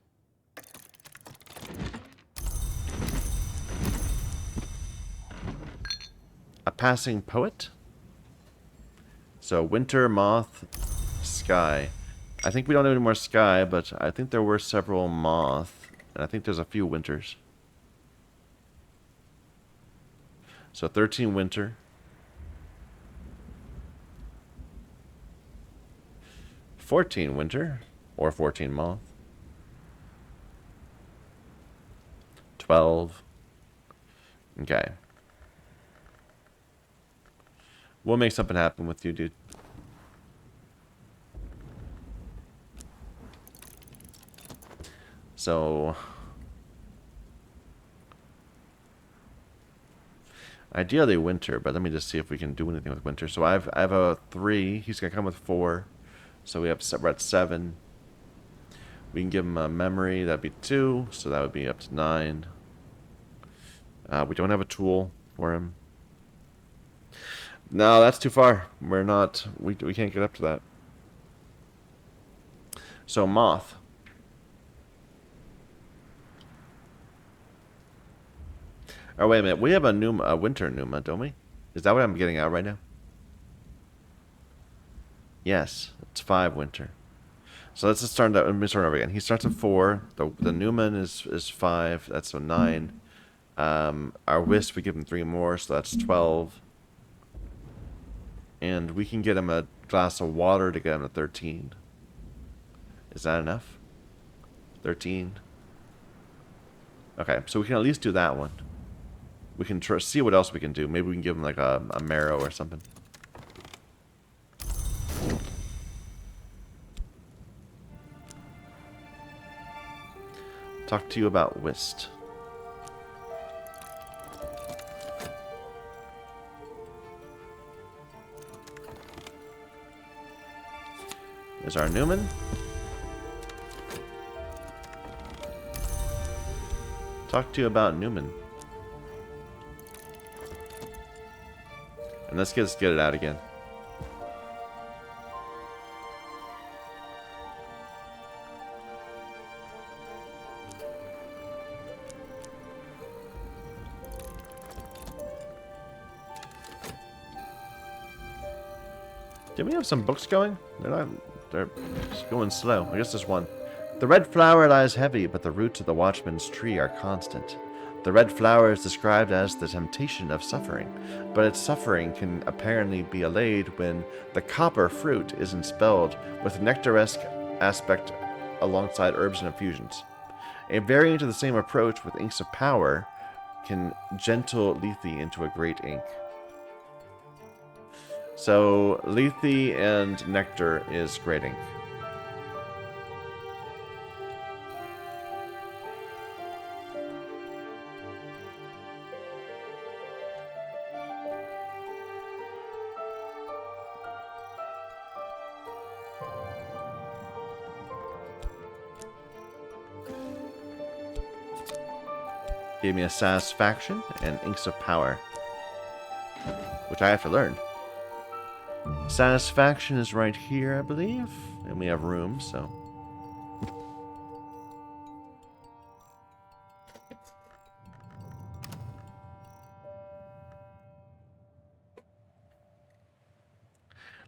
A passing poet. So winter, moth, sky. I think we don't have any more sky, but I think there were several moth, and I think there's a few winters. So 13 winter. 14 winter, or 14 moth. 12. Okay. We'll make something happen with you, dude. So ideally winter, but let me just see if we can do anything with winter. So I have a 3. He's gonna come with 4. So we're at 7. We can give him a memory. That'd be 2. So that would be up to 9. We don't have a tool for him. No, that's too far. We're not. We can't get up to that. So moth. Oh wait a minute. We have a winter Numa, don't we? Is that what I'm getting out right now? Yes, it's 5 winter. So let's just start over again. He starts at 4. The Newman is 5. That's a 9. Our Wisp, we give him 3 more, so that's 12. And we can get him a glass of water to get him to 13. Is that enough? 13. Okay, so we can at least do that one. We can see what else we can do. Maybe we can give him like a marrow or something. Talk to you about Whist. There's our Newman. Talk to you about Newman. And let's get it out again. Did we have some books going? They're just going slow. I guess there's one. The red flower lies heavy, but the roots of the watchman's tree are constant. The red flower is described as the temptation of suffering, but its suffering can apparently be allayed when the copper fruit is expelled with nectaresque aspect alongside herbs and infusions. A variant of the same approach with inks of power can gentle lethe into a great ink. So, lethe and nectar is great ink. Gave me a satisfaction and inks of power, which I have to learn. Satisfaction is right here, I believe, and we have room, so.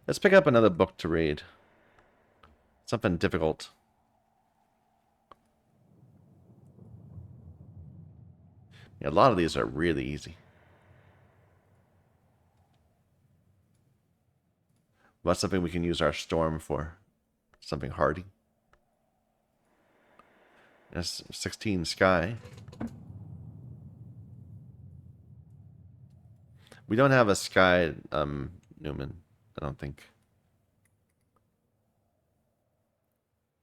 Let's pick up another book to read. Something difficult. Yeah, a lot of these are really easy. What's something we can use our storm for? Something hardy. That's 16 sky. We don't have a sky, Newman, I don't think.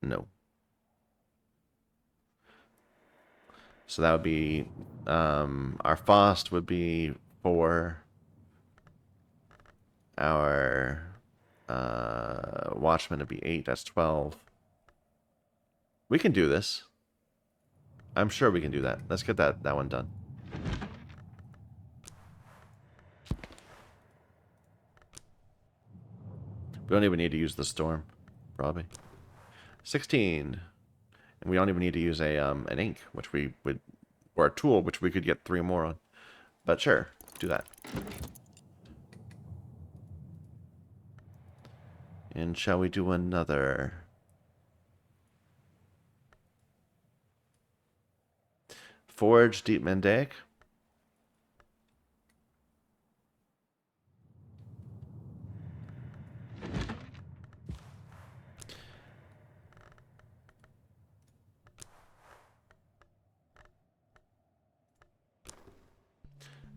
No. So that would be, our Faust would be 4. Our Watchman would be 8. That's 12. We can do this. I'm sure we can do that. Let's get that one done. We don't even need to use the storm, probably. 16. And we don't even need to use an ink, which we would, or a tool, which we could get 3 more on. But sure, do that. And shall we do another? Forge Deep Mendaic.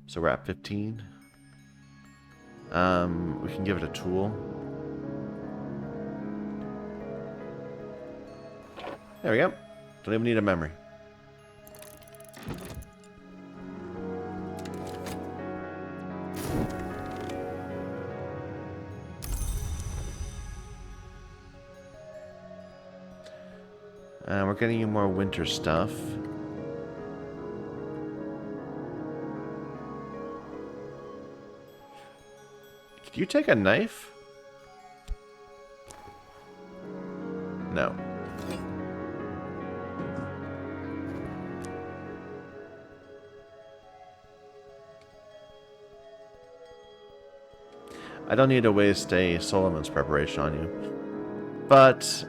So we're at 15. We can give it a tool. There we go. Don't even need a memory. We're getting you more winter stuff. Could you take a knife? No. I don't need to waste a Solomon's preparation on you. But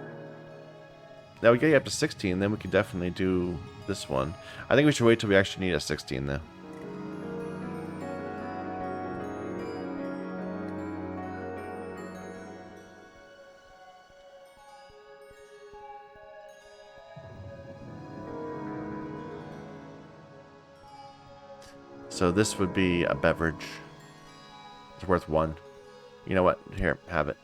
that would get you up to 16, then we could definitely do this one. I think we should wait till we actually need a 16 though. So this would be a beverage. It's worth 1. You know what? Here, have it.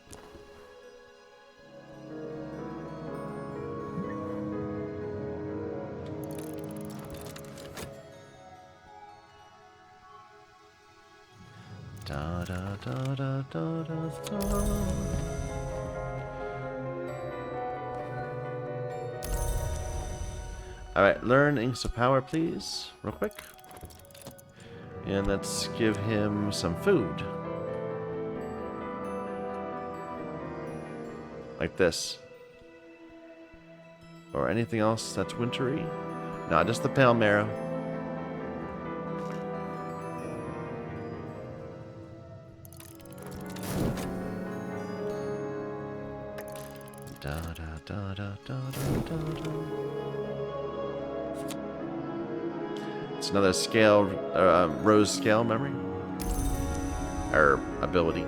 Da da da da da da da. Alright, learn Inks of Power, please, real quick. And let's give him some food. Like this. Or anything else that's wintry. No, just the pale marrow. Da, da, da, da, da, da, da. It's another scale, rose scale memory. Or ability.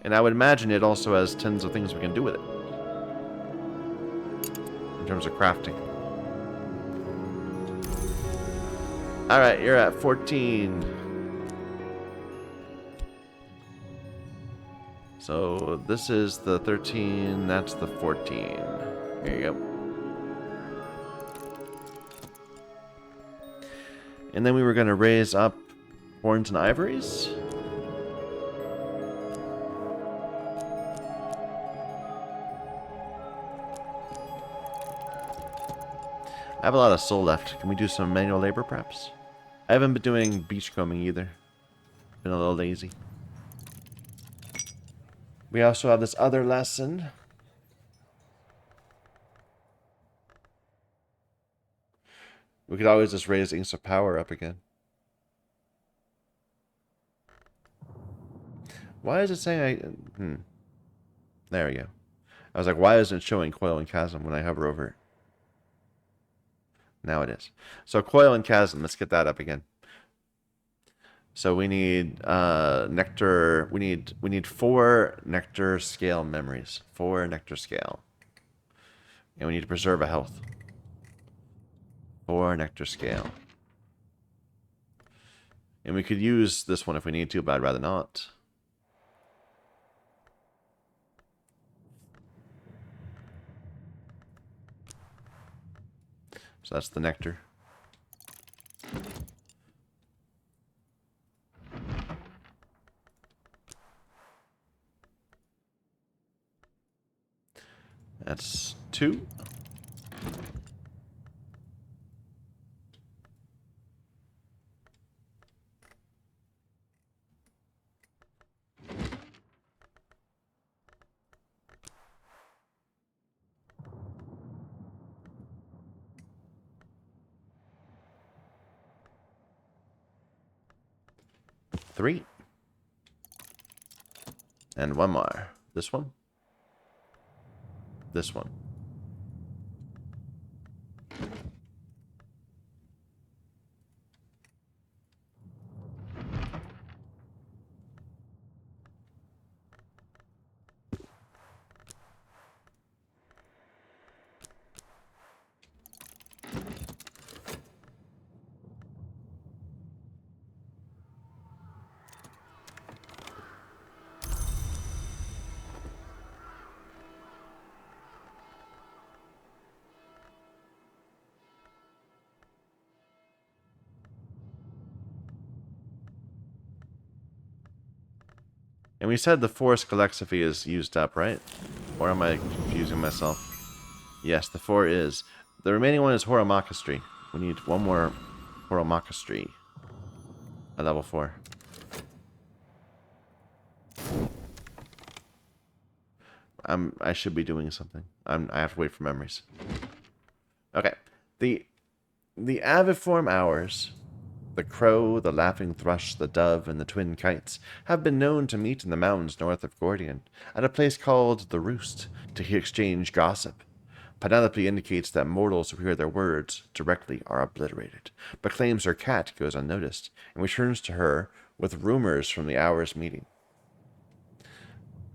And I would imagine it also has tons of things we can do with it. In terms of crafting. Alright, you're at 14. So this is the 13, that's the 14. Here you go. And then we were going to raise up horns and ivories. I have a lot of soul left. Can we do some manual labor, perhaps? I haven't been doing beachcombing either. Been a little lazy. We also have this other lesson. We could always just raise Inks of Power up again. Why is it saying I... There we go. I was like, why isn't it showing Coil and Chasm when I hover over it? Now it is. So Coil and Chasm, let's get that up again. So we need nectar. We need 4 nectar scale memories. 4 nectar scale. And we need to preserve a health. 4 nectar scale. And we could use this one if we need to, but I'd rather not. So that's the nectar. That's 2. Three. And 1 more. This one. This one. And we said the Forest Galexophy is used up, right? Or am I confusing myself? Yes, the 4 is. The remaining one is Horomachistry. We need 1 more Horomachistry at level 4. I should be doing something. I have to wait for memories. Okay. The Aviform Hours, the crow, the laughing thrush, the dove, and the twin kites have been known to meet in the mountains north of Gordion, at a place called the Roost, to exchange gossip. Penelope indicates that mortals who hear their words directly are obliterated, but claims her cat goes unnoticed, and returns to her with rumors from the Hour's meeting.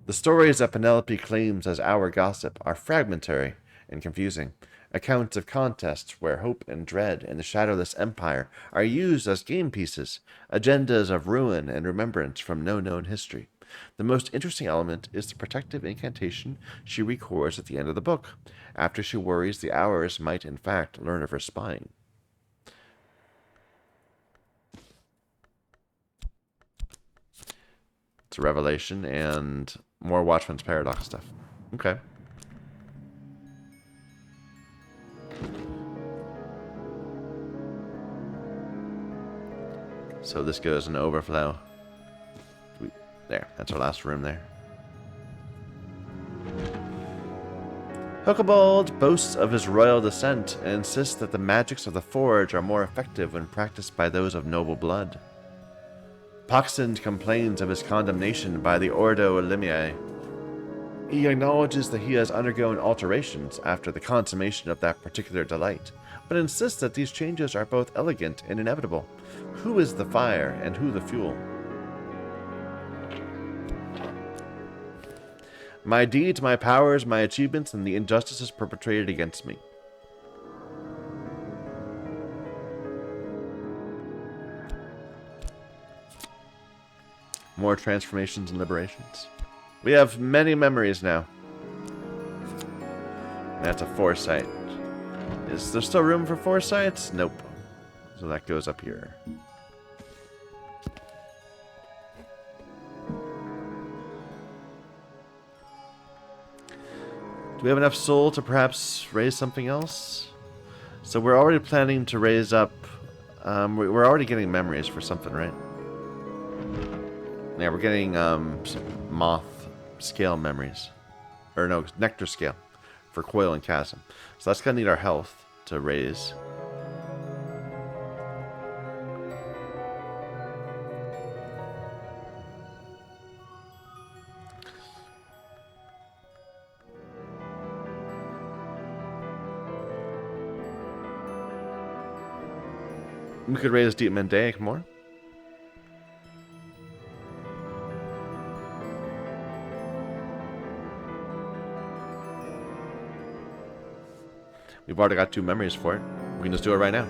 The stories that Penelope claims as Hour gossip are fragmentary and confusing. Accounts of contests where hope and dread and the shadowless empire are used as game pieces, agendas of ruin and remembrance from no known history. The most interesting element is the protective incantation she records at the end of the book, after she worries the Hours might in fact learn of her spying. It's a revelation and more Watchman's Paradox stuff. Okay. So this goes in overflow. There, that's our last room there. Huckabold boasts of his royal descent and insists that the magics of the Forge are more effective when practiced by those of noble blood. Poxond complains of his condemnation by the Ordo Limiae. He acknowledges that he has undergone alterations after the consummation of that particular delight, but insists that these changes are both elegant and inevitable. Who is the fire and who the fuel? My deeds, my powers, my achievements, and the injustices perpetrated against me. More transformations and liberations. We have many memories now. That's a foresight. Is there still room for foresights? Nope. So that goes up here. Do we have enough soul to perhaps raise something else? So we're already planning to raise up... we're already getting memories for something, right? Yeah, we're getting some moth scale memories. Or no, nectar scale for Coil and Chasm. So that's going to need our health to raise. We could raise Deep Mendaic more. We've already got 2 memories for it. We can just do it right now.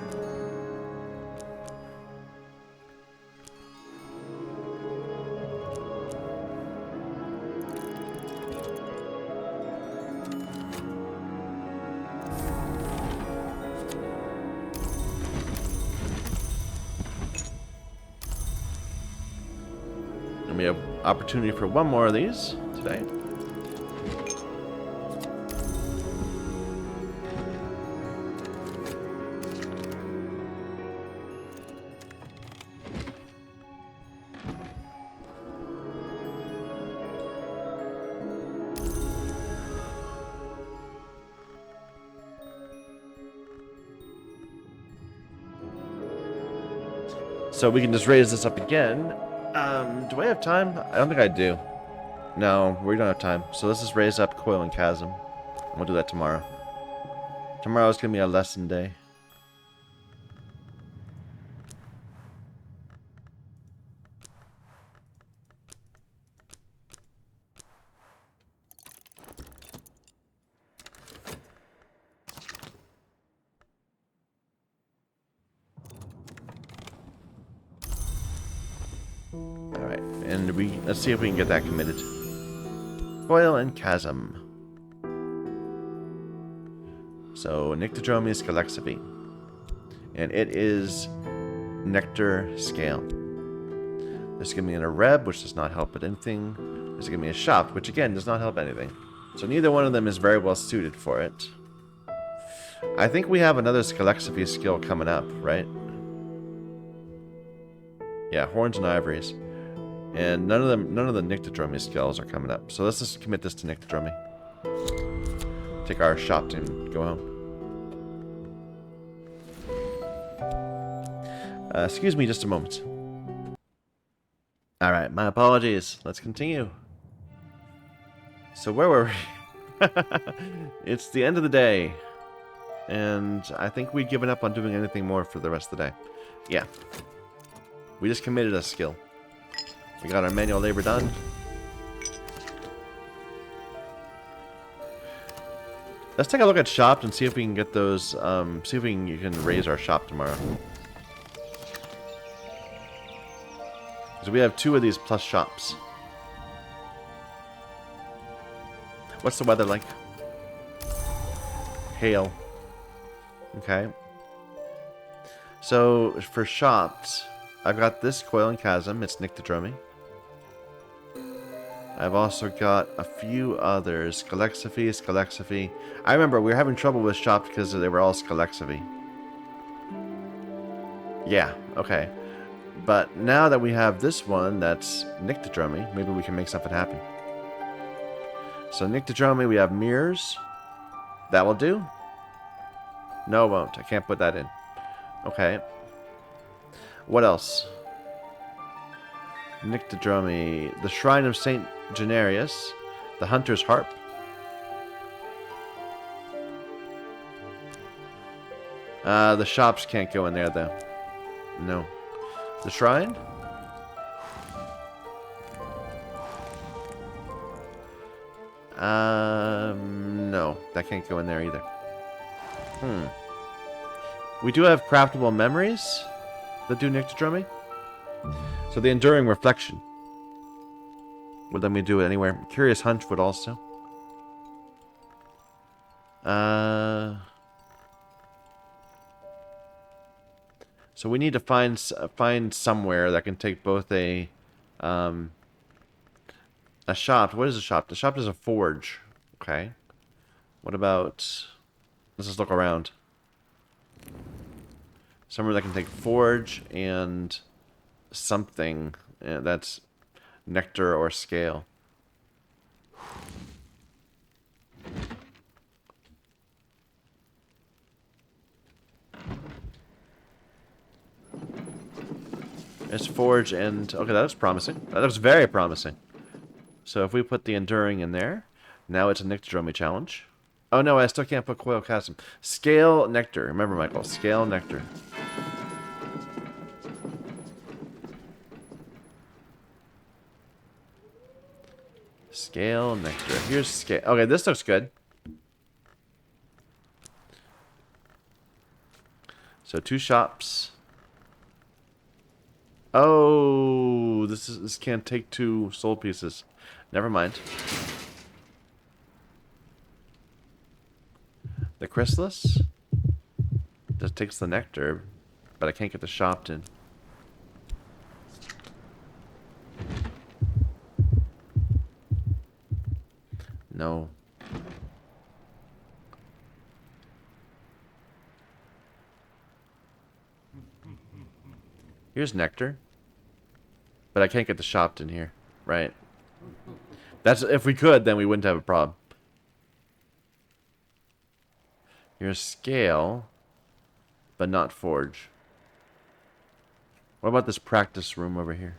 And we have opportunity for 1 more of these today. So we can just raise this up again. Do I have time? I don't think I do. No, we don't have time. So let's just raise up Coil and Chasm. We'll do that tomorrow. Tomorrow's going to be a lesson day. Alright, and let's see if we can get that committed. Coil and Chasm. So, Nyctodromeus Galaxivy. And it is Nectar Scale. There's going to be an Areb, which does not help at anything. There's going to be a Shop, which again does not help anything. So neither one of them is very well suited for it. I think we have another Galaxivy skill coming up, right? Yeah, Horns and Ivories. And none of the Nyctodromy skills are coming up. So let's just commit this to Nyctodromy. Take our shop and go home. Excuse me just a moment. Alright, my apologies. Let's continue. So where were we? It's the end of the day. And I think we've given up on doing anything more for the rest of the day. Yeah. We just committed a skill. We got our manual labor done. Let's take a look at shop and see if we can get those, see if we can raise our shop tomorrow. So we have 2 of these plus shops. What's the weather like? Hail. Okay. So for shops, I've got this Coil and Chasm. It's Nyctodromy. I've also got a few others. Galaxivy. I remember we were having trouble with shops because they were all Galaxivy. Yeah, okay. But now that we have this one that's Nyctodromy, maybe we can make something happen. So Nyctodromy, we have mirrors. That will do? No, it won't. I can't put that in. Okay. What else? Nyctodromy. The Shrine of Saint Genarius. The Hunter's Harp. The shops can't go in there, though. No. The shrine? No. That can't go in there either. We do have craftable memories that do Nyctodromy. So the Enduring Reflection would let me do it anywhere. Curious Hunch would also. So we need to find somewhere that can take both a shop. What is a shop? The shop is a forge. Okay. What about... Let's just look around. Somewhere that can take forge and something. That's nectar or scale. It's forge and... Okay, that looks promising. That looks very promising. So if we put the Enduring in there, now it's a Nyctodromy challenge. Oh no, I still can't put Coil Chasm. Scale Nectar. Remember, Michael, Scale Nectar. Scale Nectar. Here's Scale. Okay, this looks good. So 2 shops. Oh, this can't take 2 soul pieces. Never mind. The Chrysalis just takes the nectar, but I can't get the shop in. No. Here's nectar. But I can't get the shop in here. Right. That's if we could, then we wouldn't have a problem. Here's scale, but not forge. What about this practice room over here?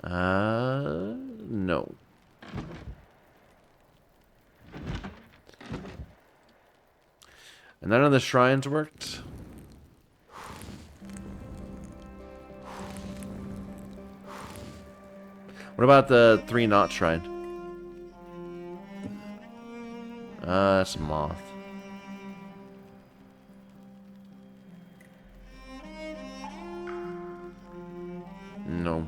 No. And none of the shrines worked? What about the 3-knot shrine? That's a moth. No.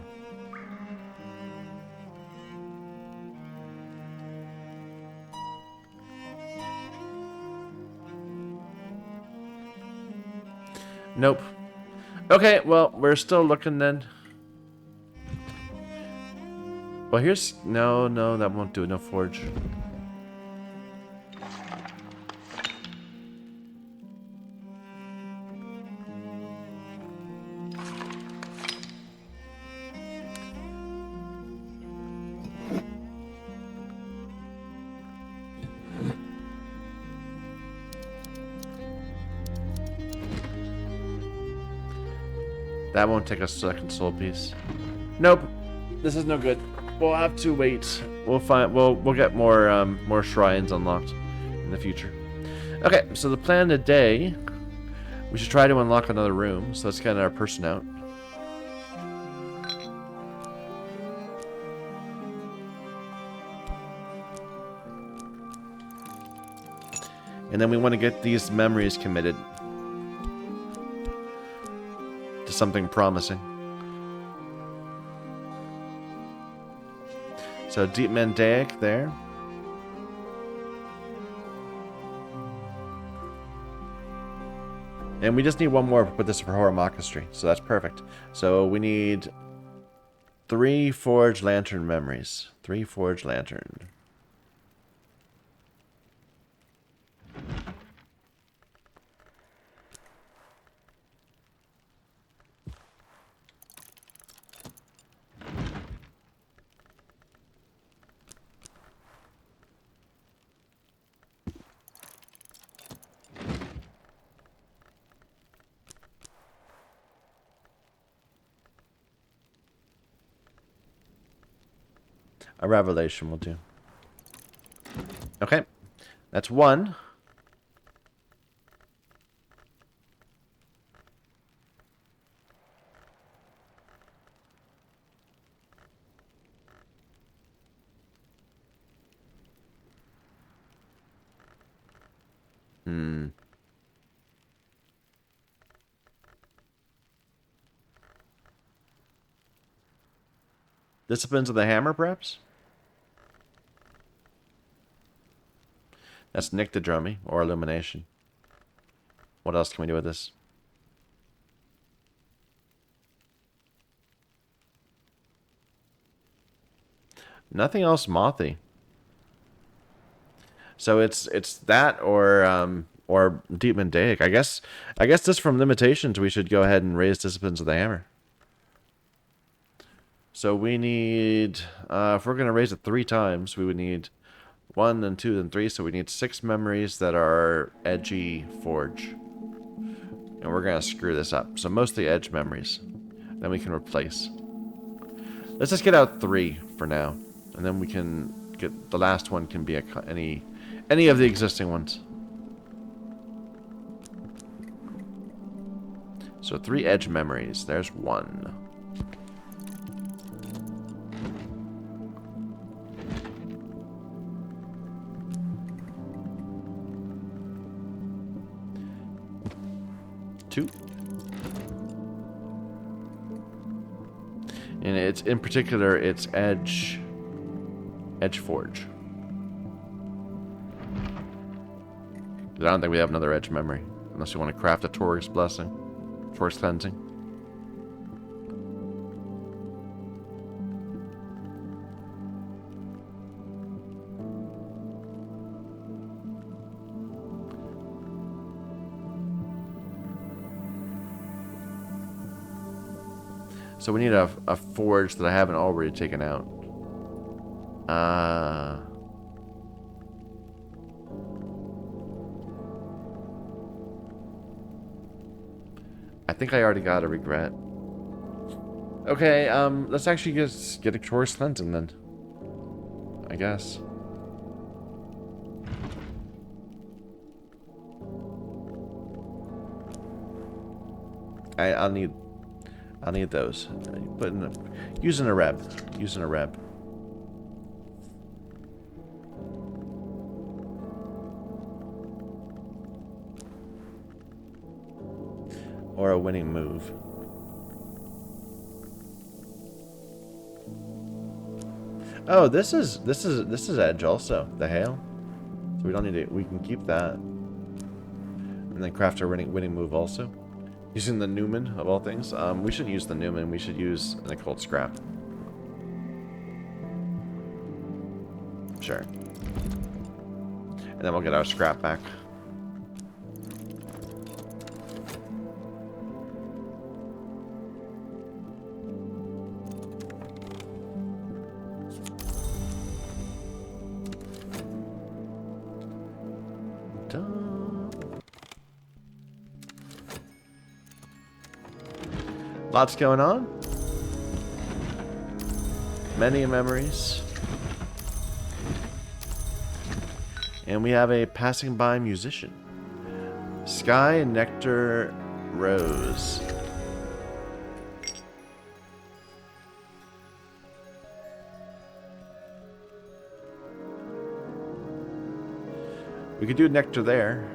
Nope. Okay, well, we're still looking then. Well, here's... No, that won't do it. No forge. That won't take us a second soul piece. Nope. This is no good. We'll have to wait. We'll get more shrines unlocked in the future. Okay, so the plan today, we should try to unlock another room. So let's get our person out. And then we want to get these memories committed to something promising. So Deep Mandaic there. And we just need one more to put this for Horamakastri. So that's perfect. So we need 3 Forged Lantern memories. 3 Forged Lantern. A revelation will do. Okay. That's one. Disciplines of the Hammer, perhaps? That's Nyctodromy, or Illumination. What else can we do with this? Nothing else mothy. So it's that or Deep Mendaic. I guess just from limitations we should go ahead and raise Disciplines of the Hammer. So we need if we're gonna raise it 3 times, we would need 1 and 2 and 3, so we need 6 memories that are edgy forge. And we're gonna screw this up. So mostly edge memories. Then we can replace. Let's just get out 3 for now. And then we can get the last one can be any of the existing ones. So 3 edge memories. There's 1. Two. And it's in particular it's edge forge. I don't think we have another edge memory unless you want to craft a Taurus blessing, Taurus cleansing. So we need a forge that I haven't already taken out. I think I already got a regret. Okay, let's actually just get a Taurus cleansing then. I guess. I'll need those. Using a reb. Or a winning move. Oh, this is edge also. The hail. So we don't need it. We can keep that. And then craft our winning move also. Using the Newman, of all things. We shouldn't use the Newman. We should use an occult scrap. Sure. And then we'll get our scrap back. Lots going on. Many memories. And we have a passing by musician. Sky Nectar Rose. We could do Nectar there.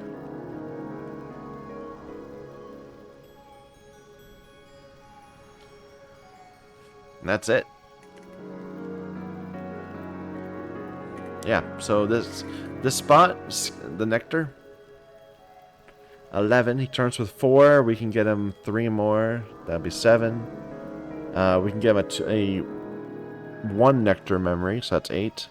And that's it. Yeah, so this spot, the Nectar, 11. He turns with 4. We can get him 3 more. That'd be 7. We can give him a 1 Nectar memory, so that's 8.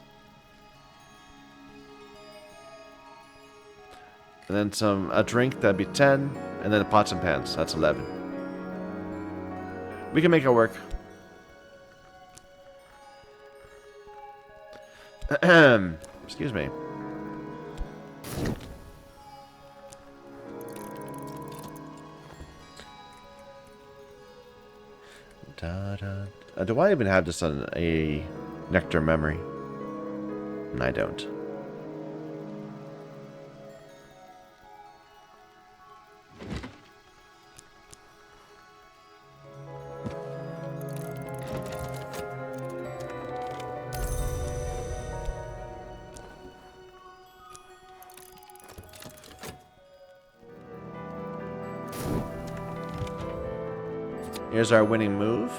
And then a drink, that'd be 10. And then the pots and pans, that's 11. We can make it work. Excuse me. Do I even have this on a nectar memory. And I don't. Here's our winning move.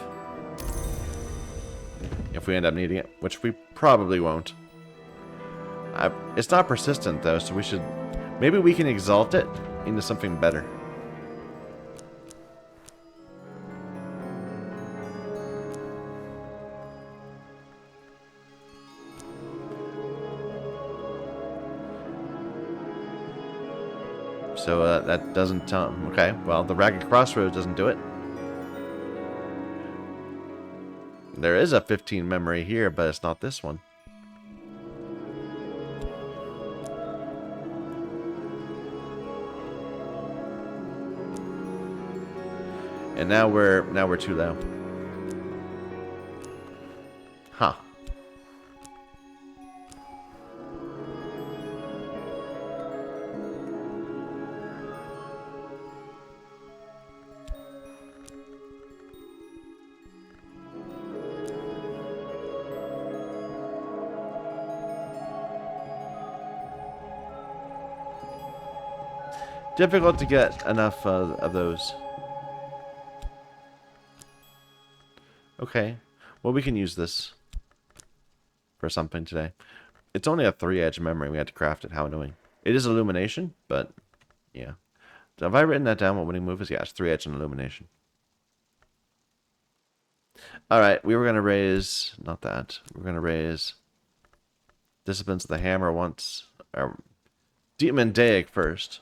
If we end up needing it, which we probably won't. It's not persistent though, so we should... Maybe we can exalt it into something better. So that doesn't tell... Okay, well, the Ragged Crossroads doesn't do it. There is a 15 memory here, but it's not this one. And now we're too low. Huh. Difficult to get enough of those. Okay. Well, we can use this for something today. It's only a 3-edge memory. We had to craft it. How annoying. It is illumination, but yeah. So have I written that down, what winning move is? Yeah, it's 3-edge and illumination. Alright, we were going to raise... Not that. We're going to raise... Disciplines of the Hammer once. Or Demandaic first.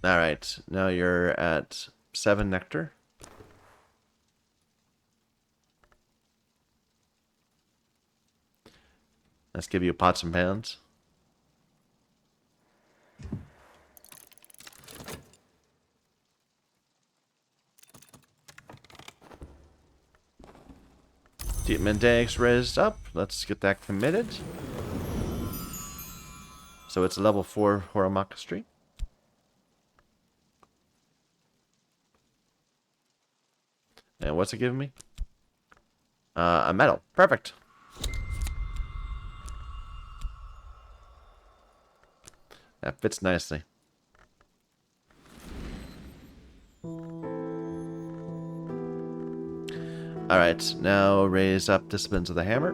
Alright, now you're at 7 nectar. Let's give you pots and pans. Demondaic's raised up. Let's get that committed. So it's level 4 Horamakastri. And what's it giving me? A medal. Perfect. That fits nicely. Alright, now raise up Disciplines of the Hammer.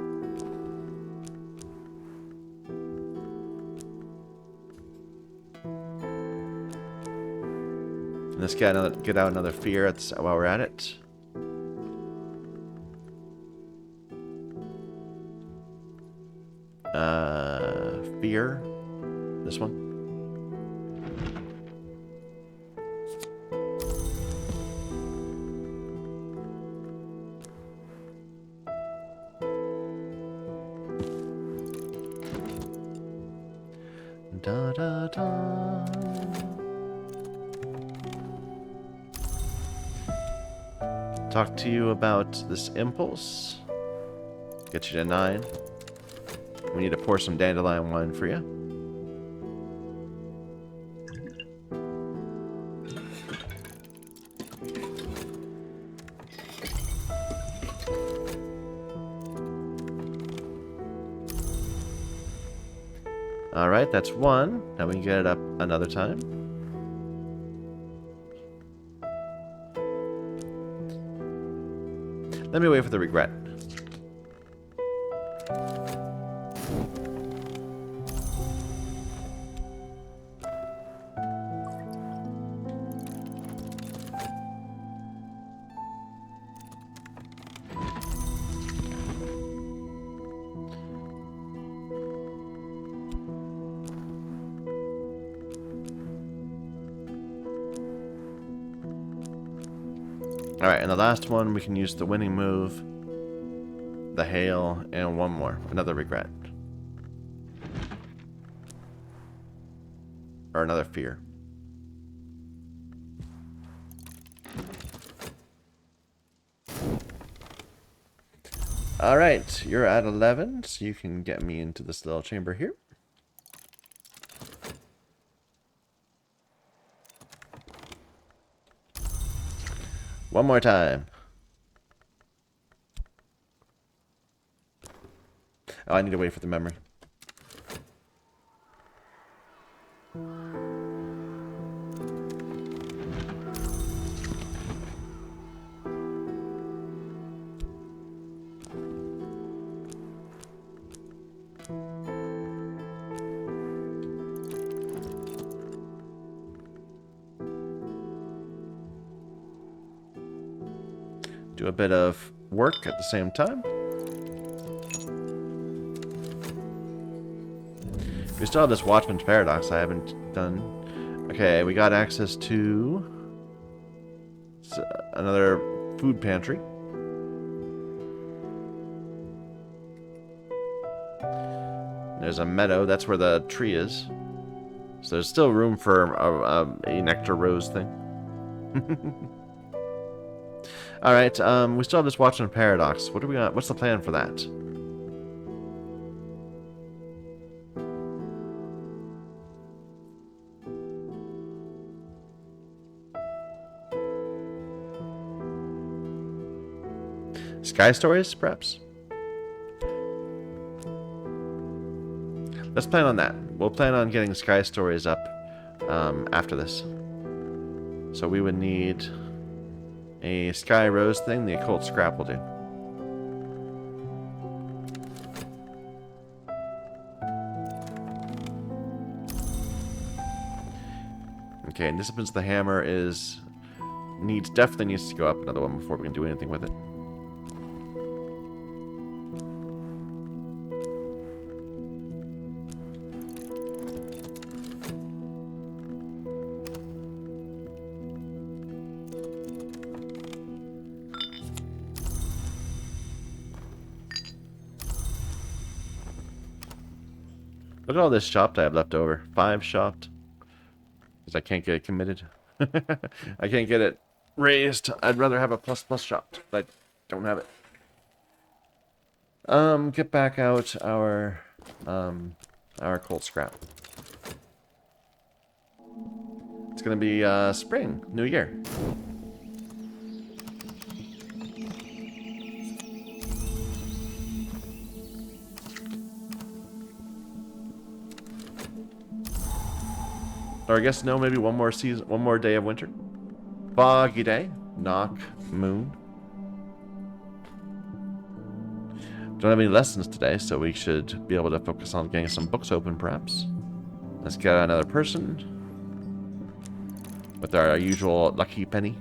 Let's get out another fear while we're at it. Fear. This one. Da da da. Talk to you about this impulse. Get you to 9. We need to pour some dandelion wine for you. Alright, that's 1. Now we can get it up another time. Let me wait for the regret. Alright, and the last one, we can use the winning move, the hail, and one more. Another regret. Or another fear. Alright, you're at 11, so you can get me into this little chamber here. One more time. Oh, I need to wait for the memory. Do a bit of work at the same time. We still have this Watchman's Paradox I haven't done. Okay, we got access to another food pantry. There's a meadow. That's where the tree is. So there's still room for a nectar rose thing. Alright, we still have this Watchman's Paradox. What do we got? What's the plan for that? Sky Stories, perhaps? Let's plan on that. We'll plan on getting Sky Stories up after this. So we would need a Sky Rose thing. The Occult Scrap will do. Okay, and Disciplines of the Hammer is definitely needs to go up another one before we can do anything with it. Look at all this shopped I have left over. 5 shopped. Because I can't get it committed. I can't get it raised. I'd rather have a plus shopped, but I don't have it. Get back out our cold scrap. It's gonna be spring, new year. Or I guess no, maybe one more day of winter. Foggy day. Knock. Moon. Don't have any lessons today, so we should be able to focus on getting some books open, perhaps. Let's get another person. With our usual lucky penny.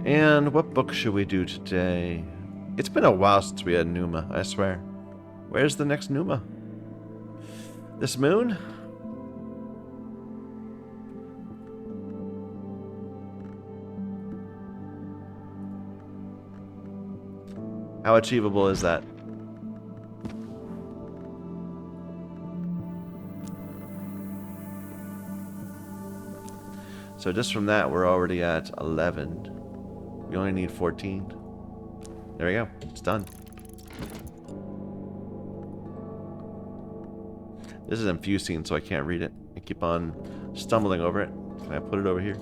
And what book should we do today? It's been a while since we had Numa, I swear. Where's the next Numa? This moon? How achievable is that? So just from that, we're already at 11. We only need 14. There we go. It's done. This is infusing, so I can't read it. I keep on stumbling over it. Can I put it over here?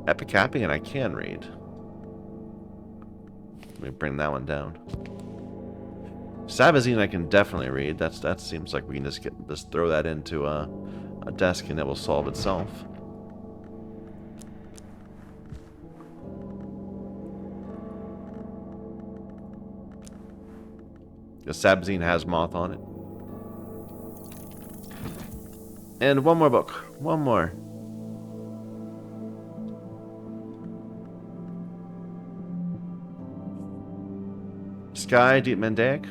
Epic Happy, and I can read. Let me bring that one down. Savazine I can definitely read. That seems like we can just throw that into a desk and it will solve itself. The Sabzine has moth on it. And one more book. One more. Sky Deep Mandaic?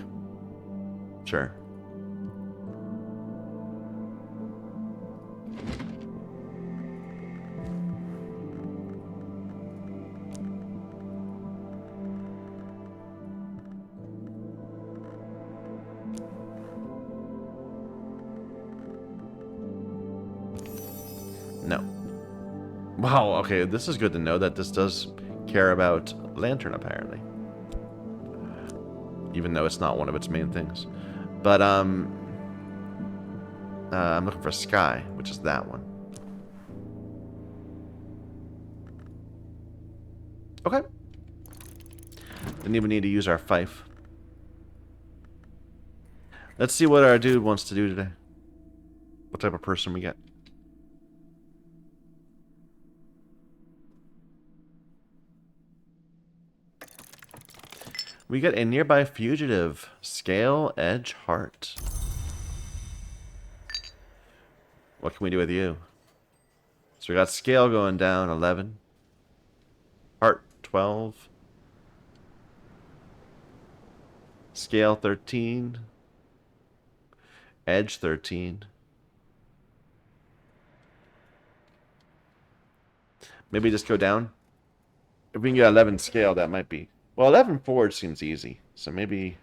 Sure. No. Wow, okay, this is good to know that this does care about lantern, apparently. Even though it's not one of its main things. But, I'm looking for sky, which is that one. Okay. Didn't even need to use our fife. Let's see what our dude wants to do today. What type of person we get. We get a nearby fugitive. Scale, edge, heart. What can we do with you? So we got scale going down, 11. Heart, 12. Scale, 13. Edge, 13. Maybe just go down. If we can get 11 scale, that might be... Well, 11 forward seems easy. So maybe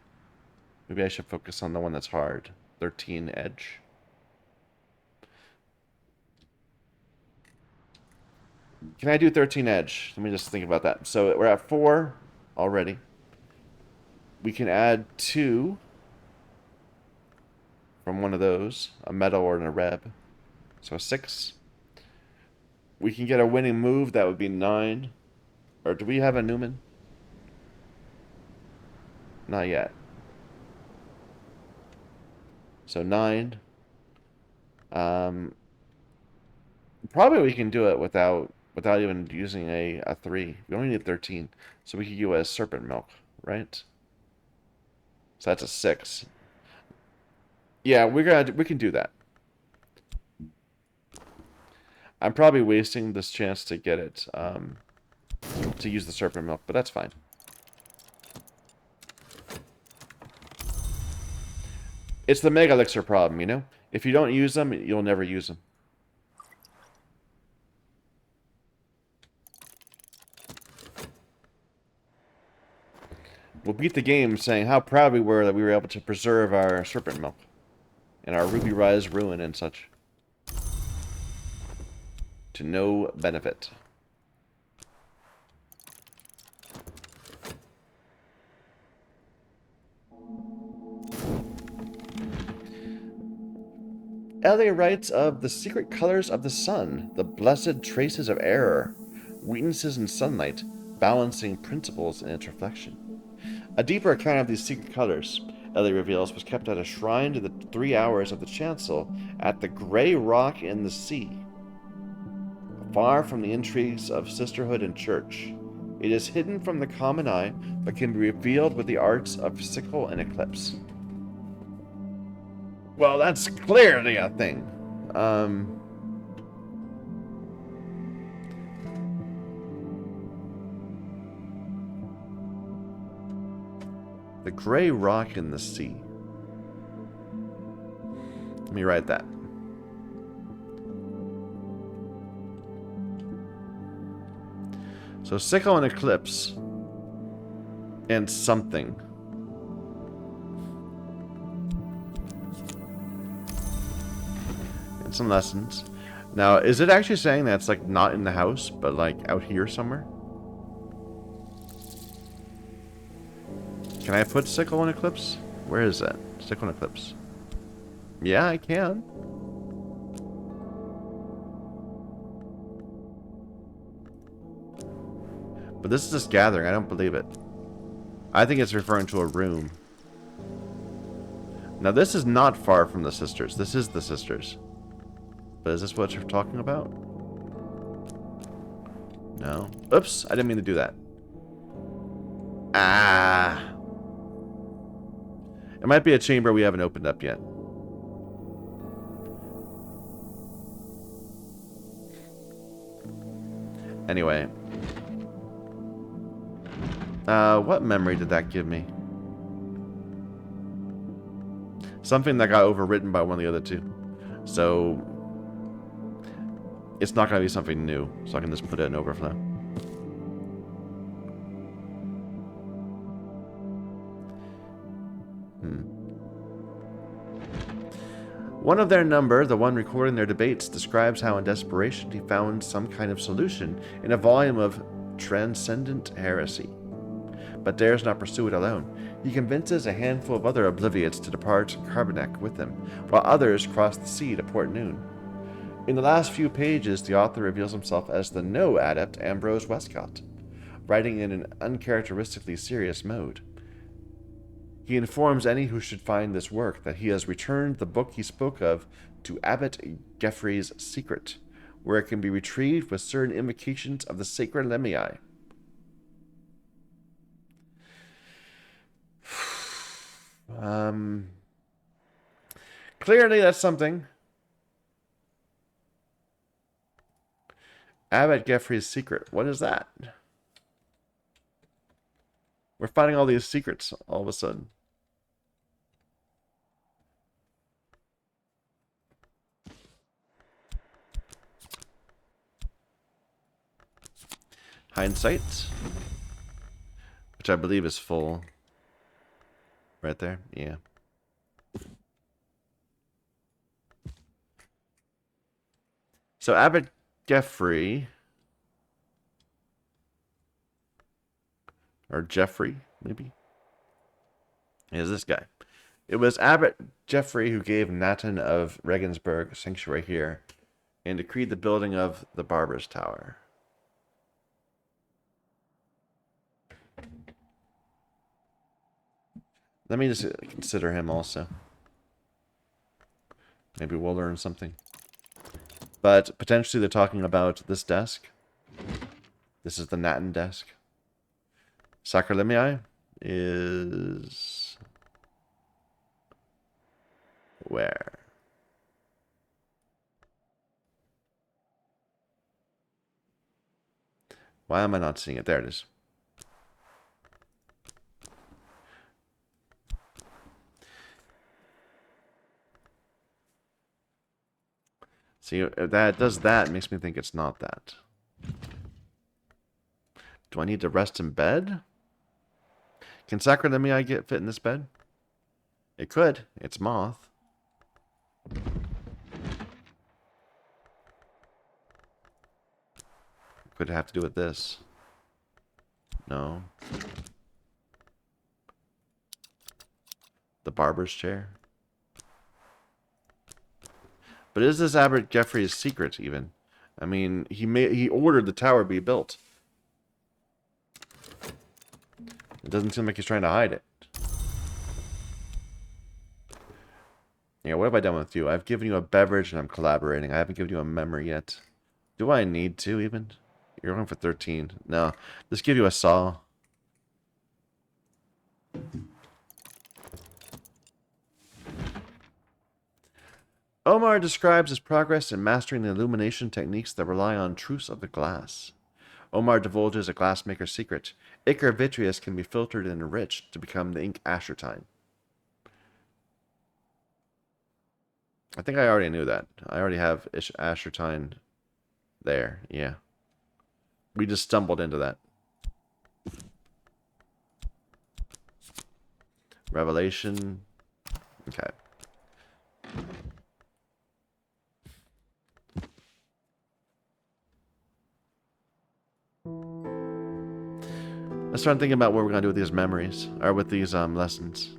I should focus on the one that's hard. 13 edge. Can I do 13 edge? Let me just think about that. So we're at 4 already. We can add 2 from one of those. A metal or a reb. So 6. We can get a winning move. That would be 9. Or do we have a Newman? Not yet. So 9. Probably we can do it without even using a 3. We only need 13. So we could use serpent milk, right? So that's a 6. Yeah, we can do that. I'm probably wasting this chance to get it, to use the serpent milk, but that's fine. It's the Mega Elixir problem, you know? If you don't use them, you'll never use them. We'll beat the game saying how proud we were that we were able to preserve our serpent milk. And our Ruby Rise ruin and such. To no benefit. Ellie writes of the secret colors of the sun, the blessed traces of error, weaknesses in sunlight, balancing principles in its reflection. A deeper account of these secret colors, Ellie reveals, was kept at a shrine to the 3 hours of the chancel at the Grey Rock in the Sea. Far from the intrigues of sisterhood and church, it is hidden from the common eye, but can be revealed with the arts of sickle and eclipse. Well, that's clearly a thing. The Grey Rock in the Sea. Let me write that. So sickle and eclipse. And something. And some lessons. Now, is it actually saying that it's like not in the house, but like out here somewhere? Can I put sickle and eclipse? Where is that? Sickle and eclipse. Yeah, I can. But this is just gathering. I don't believe it. I think it's referring to a room. Now, this is not far from the sisters. This is the sisters. But is this what you're talking about? No. Oops, I didn't mean to do that. Ah. It might be a chamber we haven't opened up yet. Anyway. What memory did that give me? Something that got overwritten by one of the other two. So, it's not going to be something new. So I can just put it in overflow. One of their number, the one recording their debates, describes how in desperation he found some kind of solution in a volume of transcendent heresy, but dares not pursue it alone. He convinces a handful of other obliviates to depart Carbonek with him, while others cross the sea to Port Noon. In the last few pages, the author reveals himself as the no-adept Ambrose Westcott, writing in an uncharacteristically serious mode. He informs any who should find this work that he has returned the book he spoke of to Abbot Geoffrey's secret, where it can be retrieved with certain invocations of the sacred Lemii. Clearly that's something. Abbot Geoffrey's secret. What is that? We're finding all these secrets all of a sudden. Hindsight, which I believe is full. Right there, yeah. So Abbot Geoffrey, or Geoffrey, maybe, is this guy. It was Abbot Geoffrey who gave Nathan of Regensburg sanctuary here and decreed the building of the Barber's Tower. Let me just consider him also. Maybe we'll learn something. But potentially they're talking about this desk. This is the Natin desk. Sacralimii is... where? Why am I not seeing it? There it is. See, if that does that, makes me think it's not that. Do I need to rest in bed? Can Sacralimii fit in this bed? It could. It's moth. Could have to do with this. No. The barber's chair. But is this Abbot Geoffrey's secret, even? I mean, he ordered the tower be built. It doesn't seem like he's trying to hide it. Yeah, what have I done with you? I've given you a beverage and I'm collaborating. I haven't given you a memory yet. Do I need to, even? You're going for 13. No. Let's give you a saw. Omar describes his progress in mastering the illumination techniques that rely on truths of the glass. Omar divulges a glassmaker's secret. Ichor vitreous can be filtered and enriched to become the ink ashertine. I think I already knew that. I already have ashertine there. Yeah. We just stumbled into that. Revelation. Okay. Let's start thinking about what we're going to do with these memories, or with these lessons.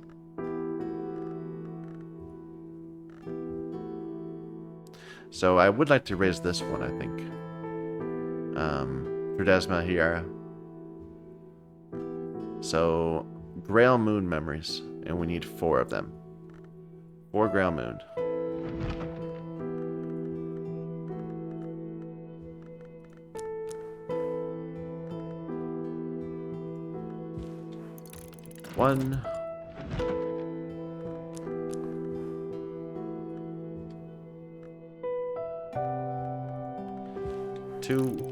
So I would like to raise this one, I think. Trudesma Hiera. So, Grail Moon memories, and we need 4 of them. 4 Grail Moon. One. 2.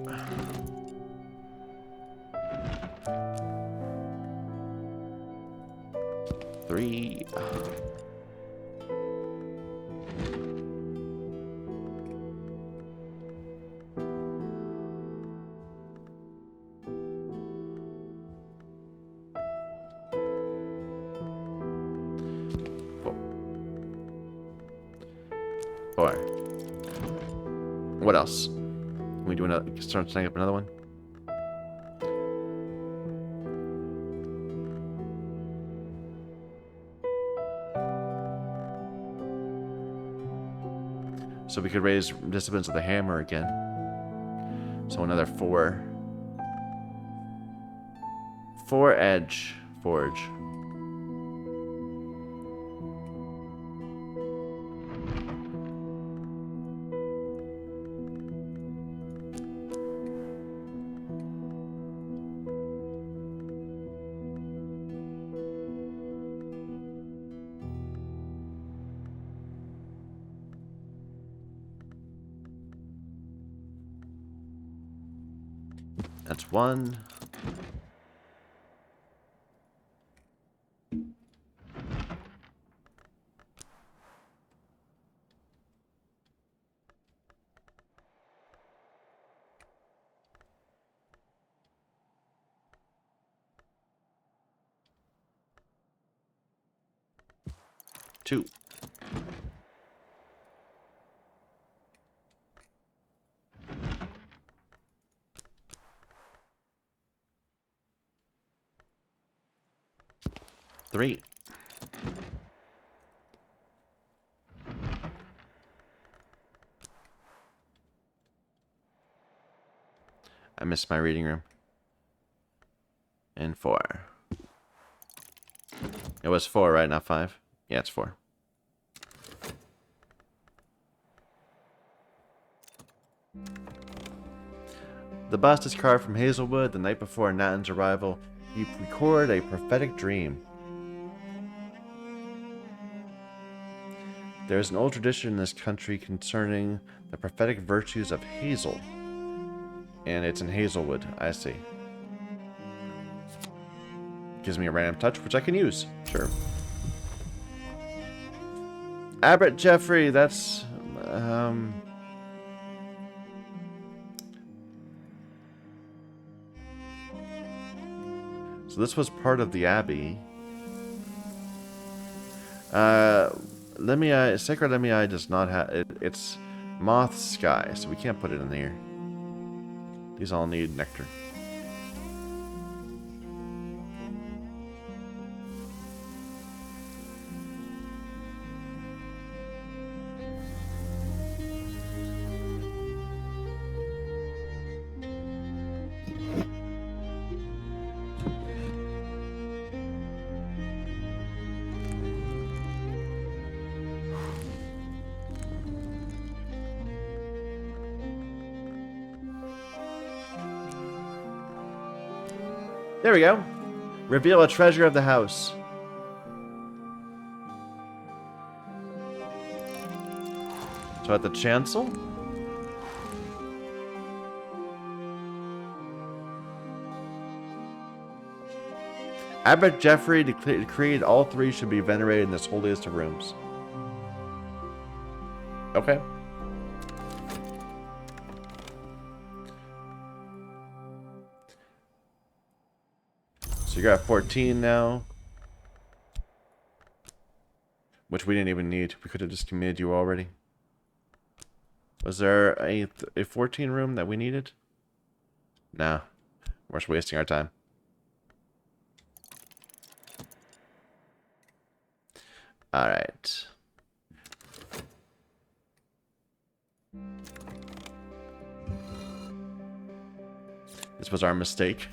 3. 4. 4. What else? Can we do another? Start setting up another one. So we could raise disciplines of the hammer again. So another 4. 4 edge forge. That's 1. Two. Three. I missed my reading room. And 4. It was 4, right? Not 5? Yeah, it's 4. The bust is carved from Hazelwood. The night before Natan's arrival, he recorded a prophetic dream. There is an old tradition in this country concerning the prophetic virtues of Hazel. And it's in Hazelwood, I see. Gives me a random touch, which I can use. Sure. Abbot Jeffrey, that's... So this was part of the Abbey. Lemii, Sacred Lemii does not have... It's Moth Sky, so we can't put it in here. These all need nectar. There we go. Reveal a treasure of the house. So at the chancel? Abbot Jeffrey decreed all 3 should be venerated in this holiest of rooms. Okay. So you got 14 now. Which we didn't even need. We could have just committed you already. Was there a 14 room that we needed? Nah. We're just wasting our time. Alright. This was our mistake.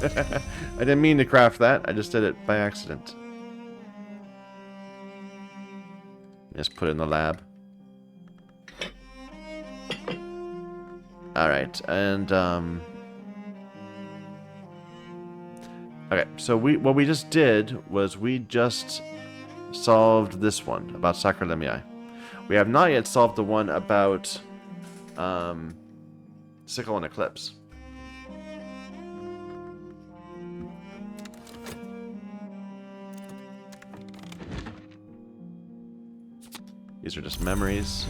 I didn't mean to craft that. I just did it by accident. Just put it in the lab. Alright, and okay, so what we just did was we just solved this one about Sacred Lemii. We have not yet solved the one about Sickle and Eclipse. These are just memories.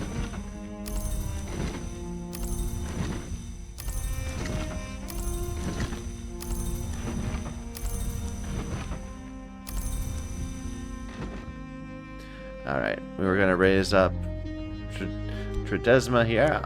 Alright, we were going to raise up Tridesma here.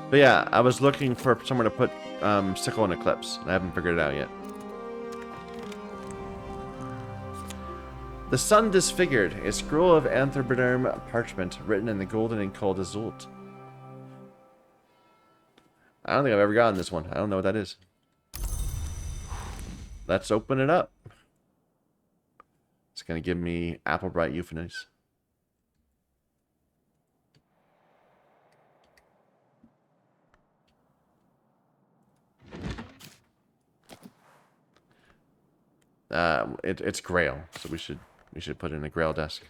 But yeah, I was looking for somewhere to put Sickle and Eclipse. I haven't figured it out yet. The Sun Disfigured, a scroll of anthropoderm parchment written in the golden ink called Azult. I don't think I've ever gotten this one. I don't know what that is. Let's open it up. It's going to give me Applebright Euphonies. It's Grail, so we should put in a Grail desk.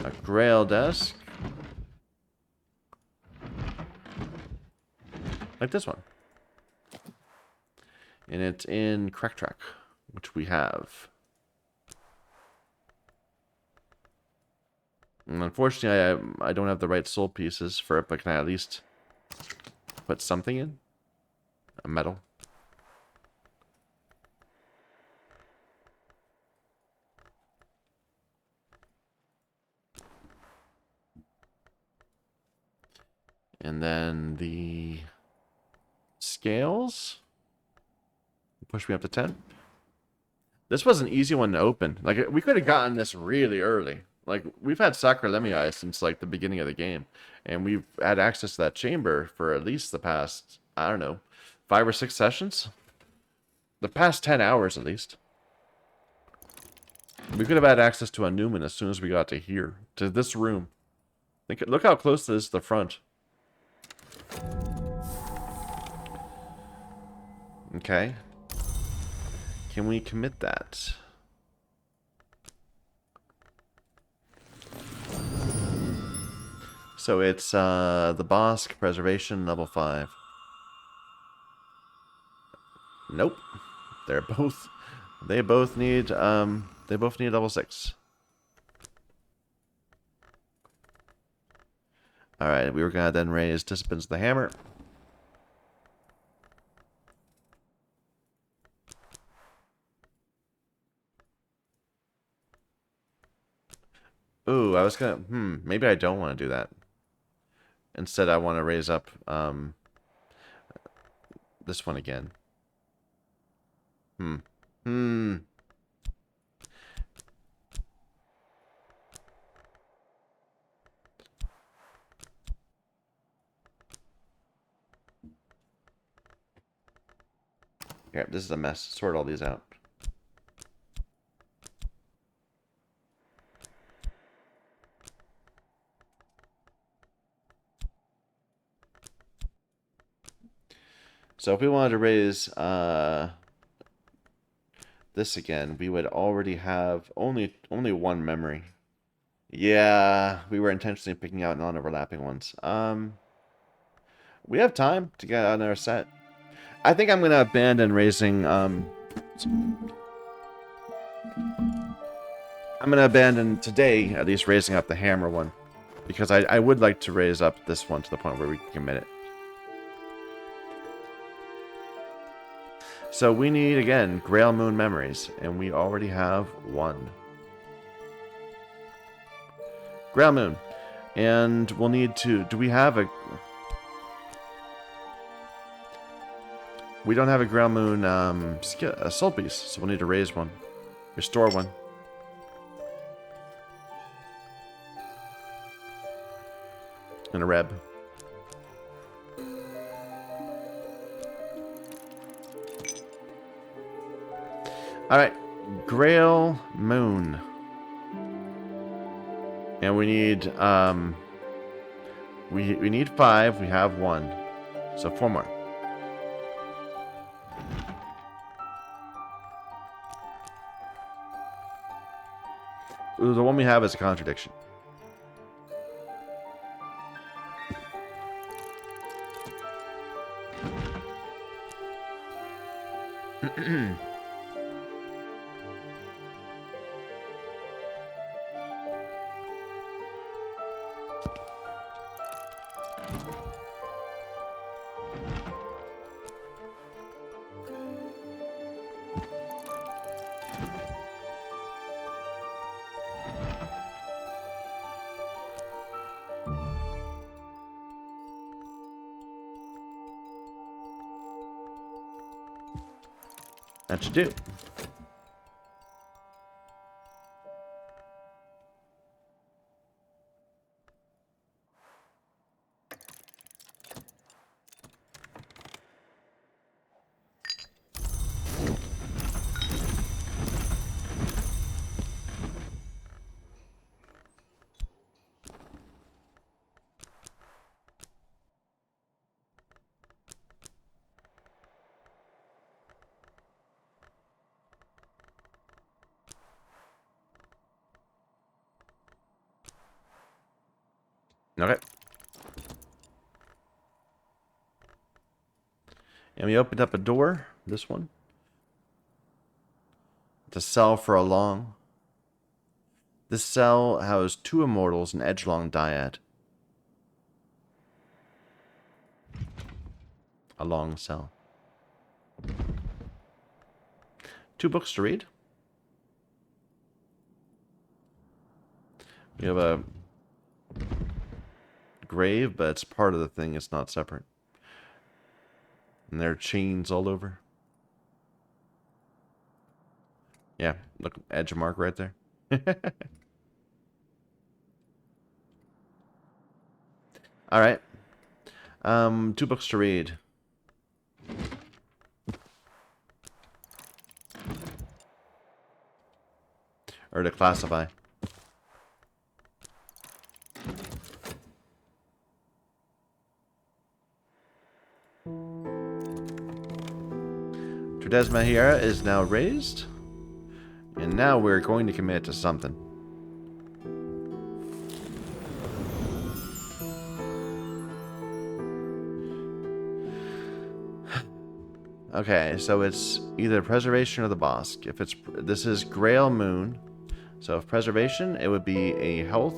A Grail desk. Like this one. And it's in Crack Track, which we have. And unfortunately, I don't have the right soul pieces for it, but can I at least put something in? A metal. And then the scales push me up to 10. This was an easy one to open. Like, we could have gotten this really early. Like, we've had Sacralemiai since, like, the beginning of the game. And we've had access to that chamber for at least the past, I don't know, 5 or 6 sessions? The past 10 hours, at least. We could have had access to a Newman as soon as we got to here. To this room. Look how close this is to the front. Okay. Can we commit that? So it's the Bossk Preservation level 5. Nope. They both need level 6. Alright, we were gonna then raise Disciplines of the Hammer. Ooh, I was gonna maybe I don't want to do that. Instead, I want to raise up this one again. Yeah, this is a mess. Sort all these out. So if we wanted to raise this again, we would already have only one memory. Yeah, we were intentionally picking out non-overlapping ones. We have time to get another set. I think I'm gonna abandon raising I'm gonna abandon today at least raising up the hammer one. Because I would like to raise up this one to the point where we can commit it. So we need, again, Grail Moon Memories, and we already have one. Grail Moon. And we'll need to... Do we have a... We don't have a Grail Moon soul piece, so we'll need to raise one. Restore one. And a Reb. Alright, Grail Moon. And we need, we need 5, we have 1. So 4 more. The one we have is a contradiction. That should do. Okay. And we opened up a door. This one. To cell for a long. This cell housed 2 immortals, an edgelong dyad. A long cell. 2 books to read. We have a grave, but it's part of the thing. It's not separate. And there are chains all over. Yeah, look, edge mark right there. All right. 2 books to read. Or to classify. Tridesma is now raised. And now we're going to commit to something. Okay, so it's either preservation or the Bosque. If it's this is Grail Moon, so if preservation, it would be a health,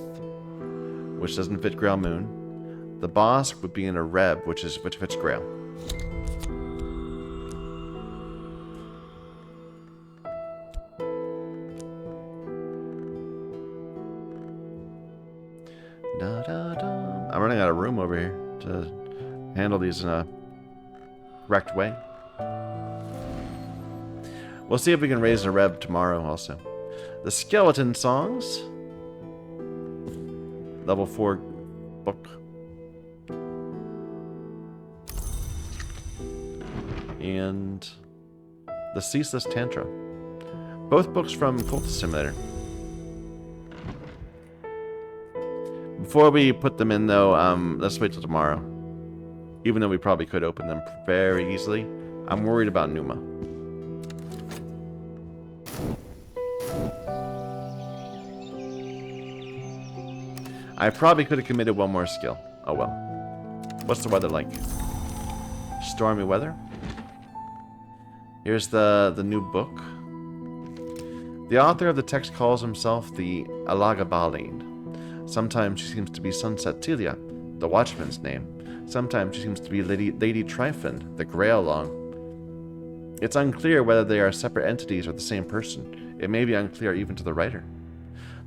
which doesn't fit Grail Moon. The Bosque would be in a Reb, which fits Grail. I'm running out of room over here to handle these in a correct way. We'll see if we can raise a Reb tomorrow also. The Skeleton Songs. Level 4 book. And The Ceaseless Tantra. Both books from Cultist Simulator. Before we put them in, though, let's wait till tomorrow. Even though we probably could open them very easily, I'm worried about Numa. I probably could have committed 1 more skill. Oh well. What's the weather like? Stormy weather? Here's the new book. The author of the text calls himself the Alagabaline. Sometimes she seems to be Sunset Telia, the Watchman's name. Sometimes she seems to be Lady Tryphon, the Grail-Long. It's unclear whether they are separate entities or the same person. It may be unclear even to the writer.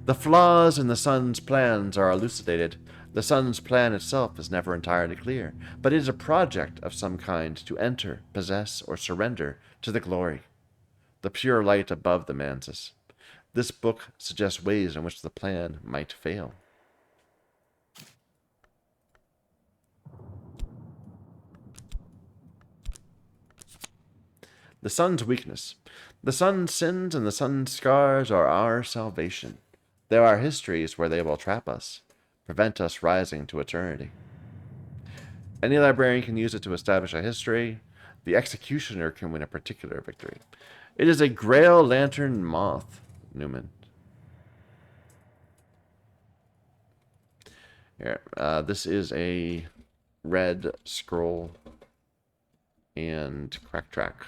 The flaws in the Sun's plans are elucidated. The Sun's plan itself is never entirely clear, but it is a project of some kind to enter, possess, or surrender to the glory, the pure light above the Mantis. This book suggests ways in which the plan might fail. The Sun's weakness. The Sun's sins and the Sun's scars are our salvation. There are histories where they will trap us, prevent us rising to eternity. Any librarian can use it to establish a history. The executioner can win a particular victory. It is a Grail Lantern Moth, Newman. Here, this is a red scroll and crack track.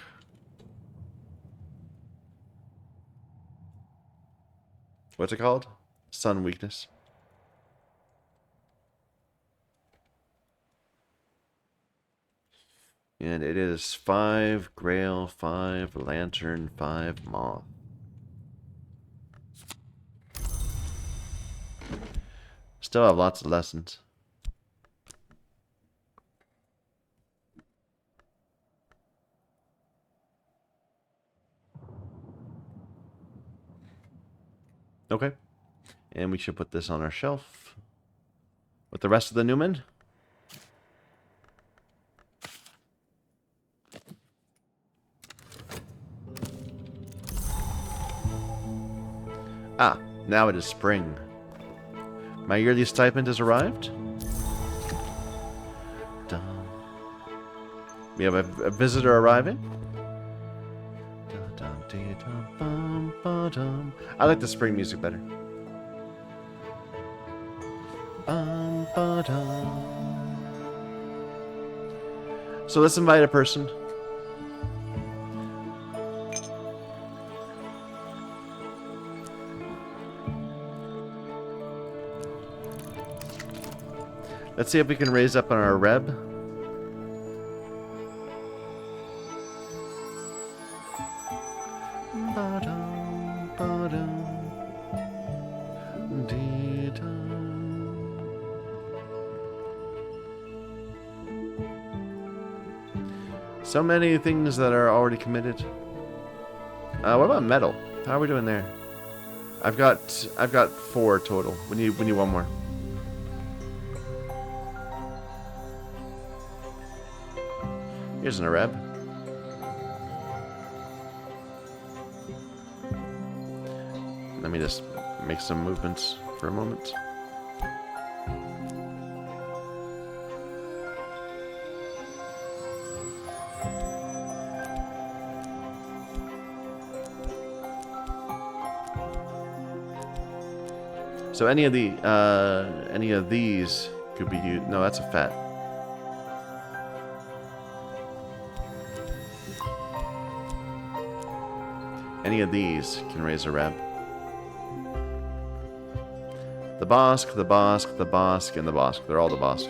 What's it called? Sun weakness. And it is 5 Grail, 5 Lantern, 5 Moth. Still have lots of lessons. Okay. And we should put this on our shelf with the rest of the Newman. Ah, now it is spring. My yearly stipend has arrived. Dun. We have a visitor arriving. I like the spring music better. So let's invite a person. Let's see if we can raise up on our Reb. So many things that are already committed. What about metal? How are we doing there? I've got 4 total. We need one more. Here's an Arab. Let me just make some movements for a moment. So any of these could be used. No, that's a fat. Any of these can raise a Reb. The Bosk, the Bosk, the Bosk, and the Bosk. They're all the Bosk.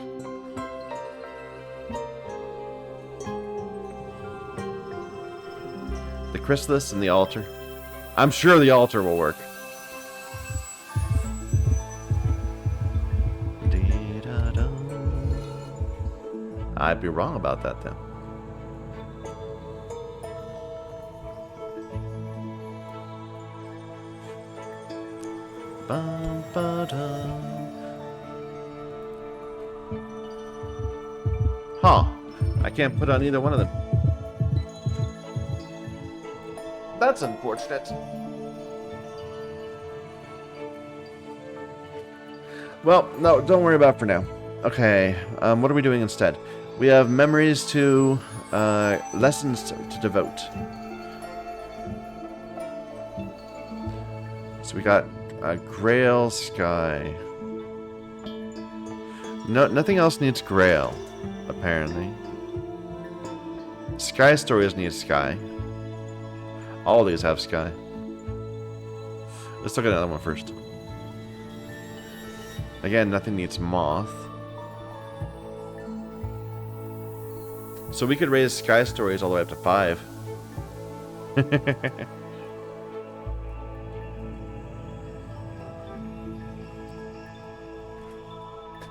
The Chrysalis and the Altar. I'm sure the Altar will work. I'd be wrong about that, though. Huh. I can't put on either one of them. That's unfortunate. Well, no, don't worry about it for now. Okay, what are we doing instead? We have memories to, lessons to devote. So we got a Grail Sky. No, nothing else needs Grail, apparently. Sky Stories need Sky. All these have Sky. Let's look at another one first. Again, nothing needs Moth. So we could raise Sky Stories all the way up to 5.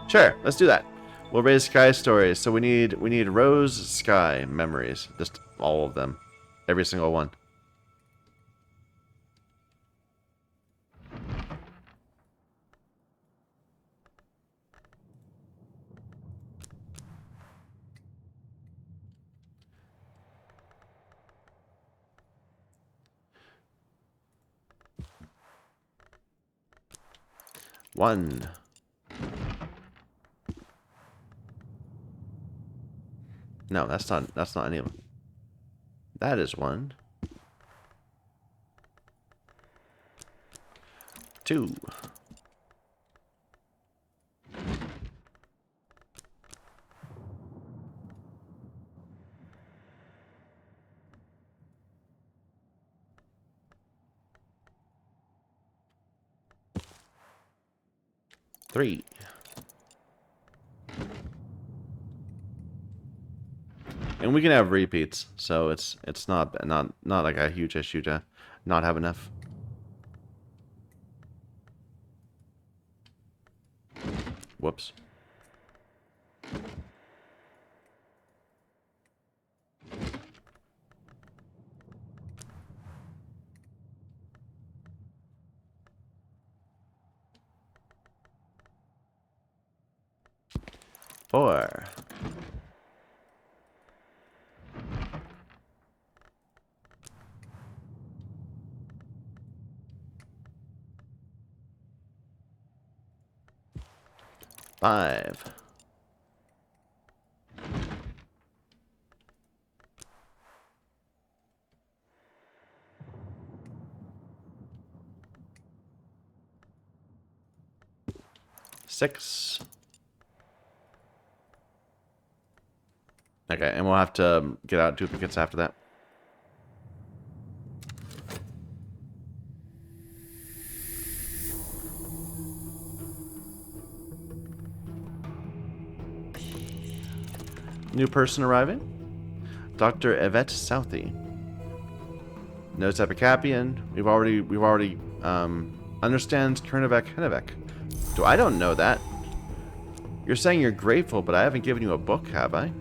Sure, let's do that. We'll raise Sky Stories. So we need Rose Sky memories. Just all of them. Every single one. One. No, that's not any of them. That is 1. 2. 3. And we can have repeats, so it's not like a huge issue to not have enough. Whoops. Four. Five. Six. Okay, and we'll have to get out duplicates after that. New person arriving. Dr. Yvette Southey. Knows Epicapian. We've already understands Kernavek Henavek. I don't know that. You're saying you're grateful, but I haven't given you a book, have I?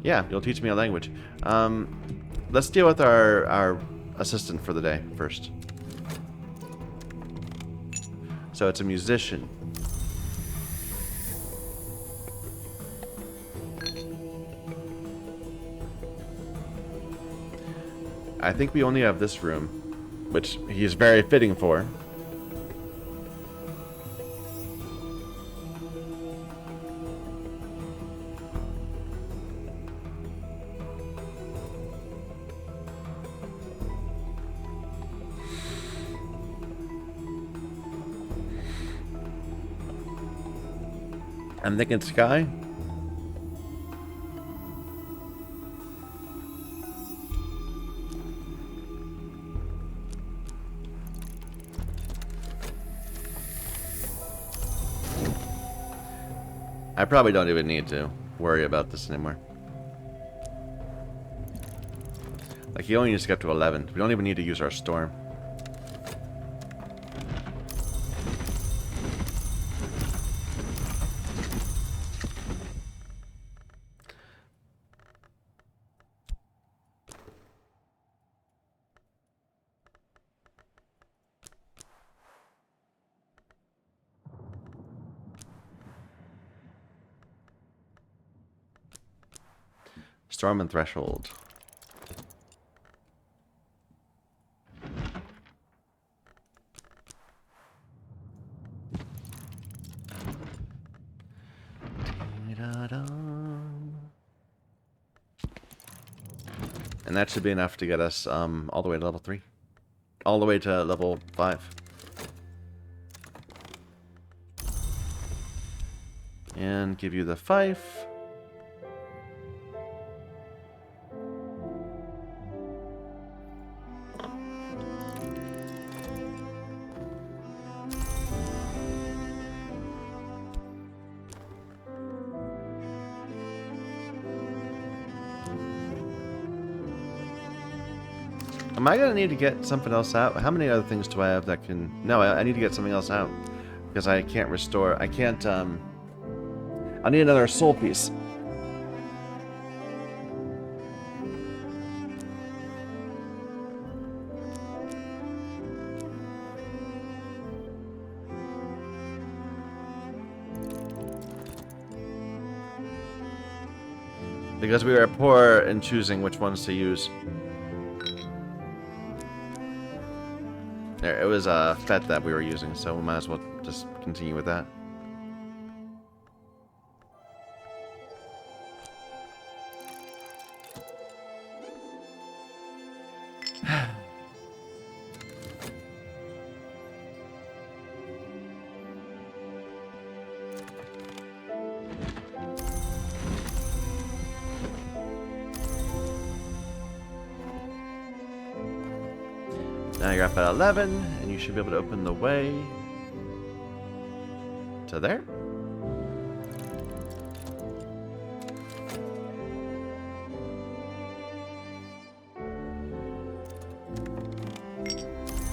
Yeah, you'll teach me a language. Let's deal with our assistant for the day first. So it's a musician. I think we only have this room, which he is very fitting for. I'm thinking Sky. I probably don't even need to worry about this anymore. Like, he only needs to get up to 11. We don't even need to use our storm. Storm and Threshold. And that should be enough to get us all the way to level 3. All the way to level 5. And give you the fife. Am I gonna need to get something else out? How many other things do I have that can... No, I need to get something else out. Because I can't restore... I can't, I need another soul piece. Because we were poor in choosing which ones to use. There, it was a FET that we were using, so we might as well just continue with that. Now you're up at 11, and you should be able to open the way to there.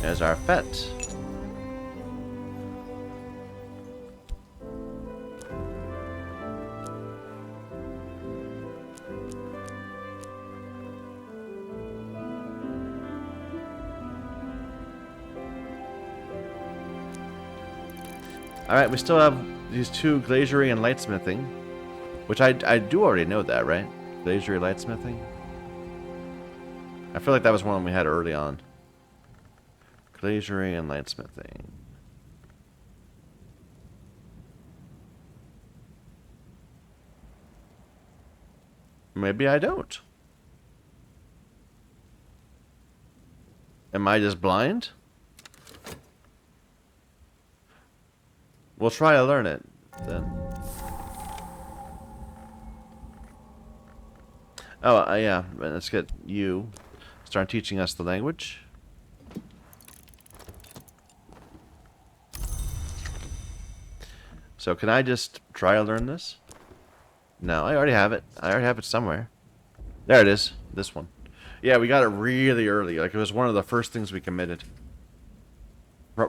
There's our pet. Alright, we still have these two glaziering and lightsmithing. Which I do already know that, right? Glaziering, lightsmithing. I feel like that was one we had early on. Glaziering and lightsmithing. Maybe I don't. Am I just blind? We'll try to learn it, then. Oh, yeah. Let's get you. Start teaching us the language. So can I just try to learn this? No, I already have it. I already have it somewhere. There it is. This one. Yeah, we got it really early. Like, it was one of the first things we committed.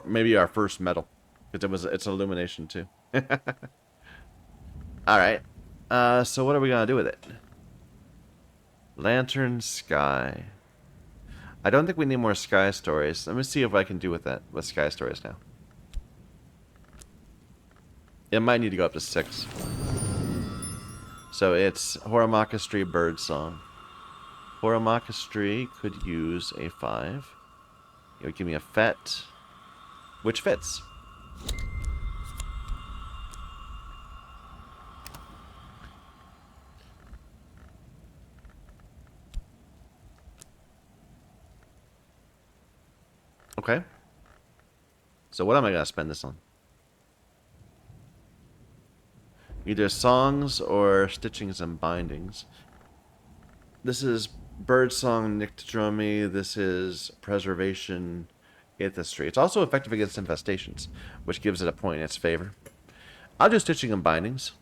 Maybe our first medal. Because it's illumination, too. Alright. So what are we going to do with it? Lantern Sky. I don't think we need more sky stories. Let me see if I can do with that. With sky stories now. It might need to go up to 6. So it's Horamakastri Bird Song. Horamakastri could use a 5. It would give me a fet, which fits. Okay. So what am I going to spend this on? Either songs or stitchings and bindings. This is Birdsong Nyctodromy. This is Preservation Aethystry. It's also effective against infestations, which gives it a point in its favor. I'll do stitching and bindings.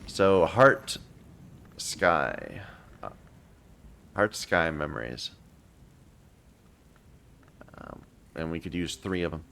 So Heart Sky. Heart Sky Memories. And we could use 3 of them.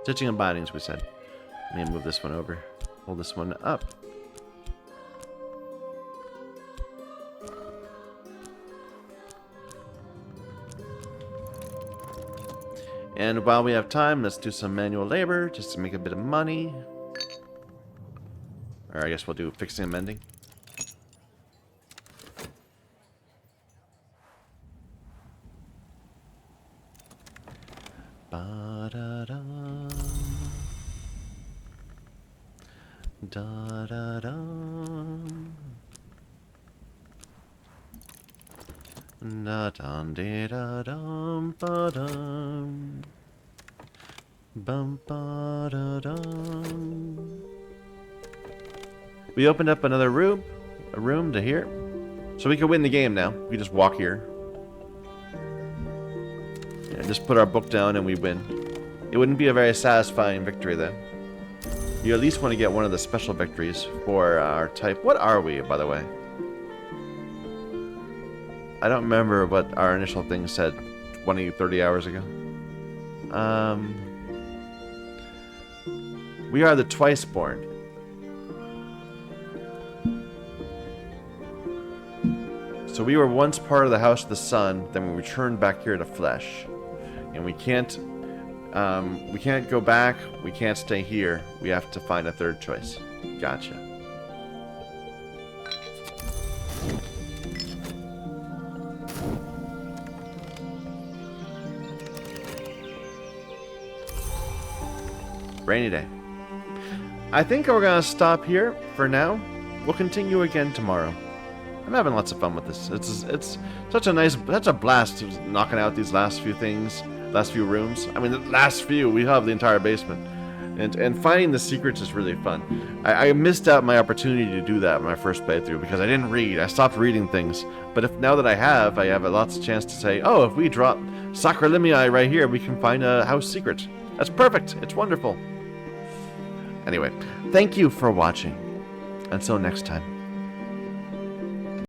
Stitching and bindings, we said. Let me move this one over. Pull this one up. And while we have time, let's do some manual labor just to make a bit of money. Or I guess we'll do fixing and mending. Ba-da-dum. Da-da-dum. Da-dum-de-da-dum, ba-dum. Bum-ba-da-dum. We opened up another room. A room to here. So we can win the game now. We just walk here. Yeah, just put our book down and we win. It wouldn't be a very satisfying victory then. You at least want to get one of the special victories for our type. What are we, by the way? I don't remember what our initial thing said 20, 30 hours ago. We are the Twiceborn. So we were once part of the House of the Sun, then we returned back here to flesh. And we can't go back, we can't stay here. We have to find a third choice. Gotcha. Rainy day. I think we're gonna stop here for now. We'll continue again tomorrow. I'm having lots of fun with this. It's such a blast knocking out these last few things, last few rooms. I mean, the last few, we have the entire basement. And finding the secrets is really fun. I missed out my opportunity to do that in my first playthrough because I didn't read. I stopped reading things. But now that I have a lots of chance to say, oh, if we drop Sacralimii right here, we can find a house secret. That's perfect. It's wonderful. Anyway, thank you for watching. Until next time.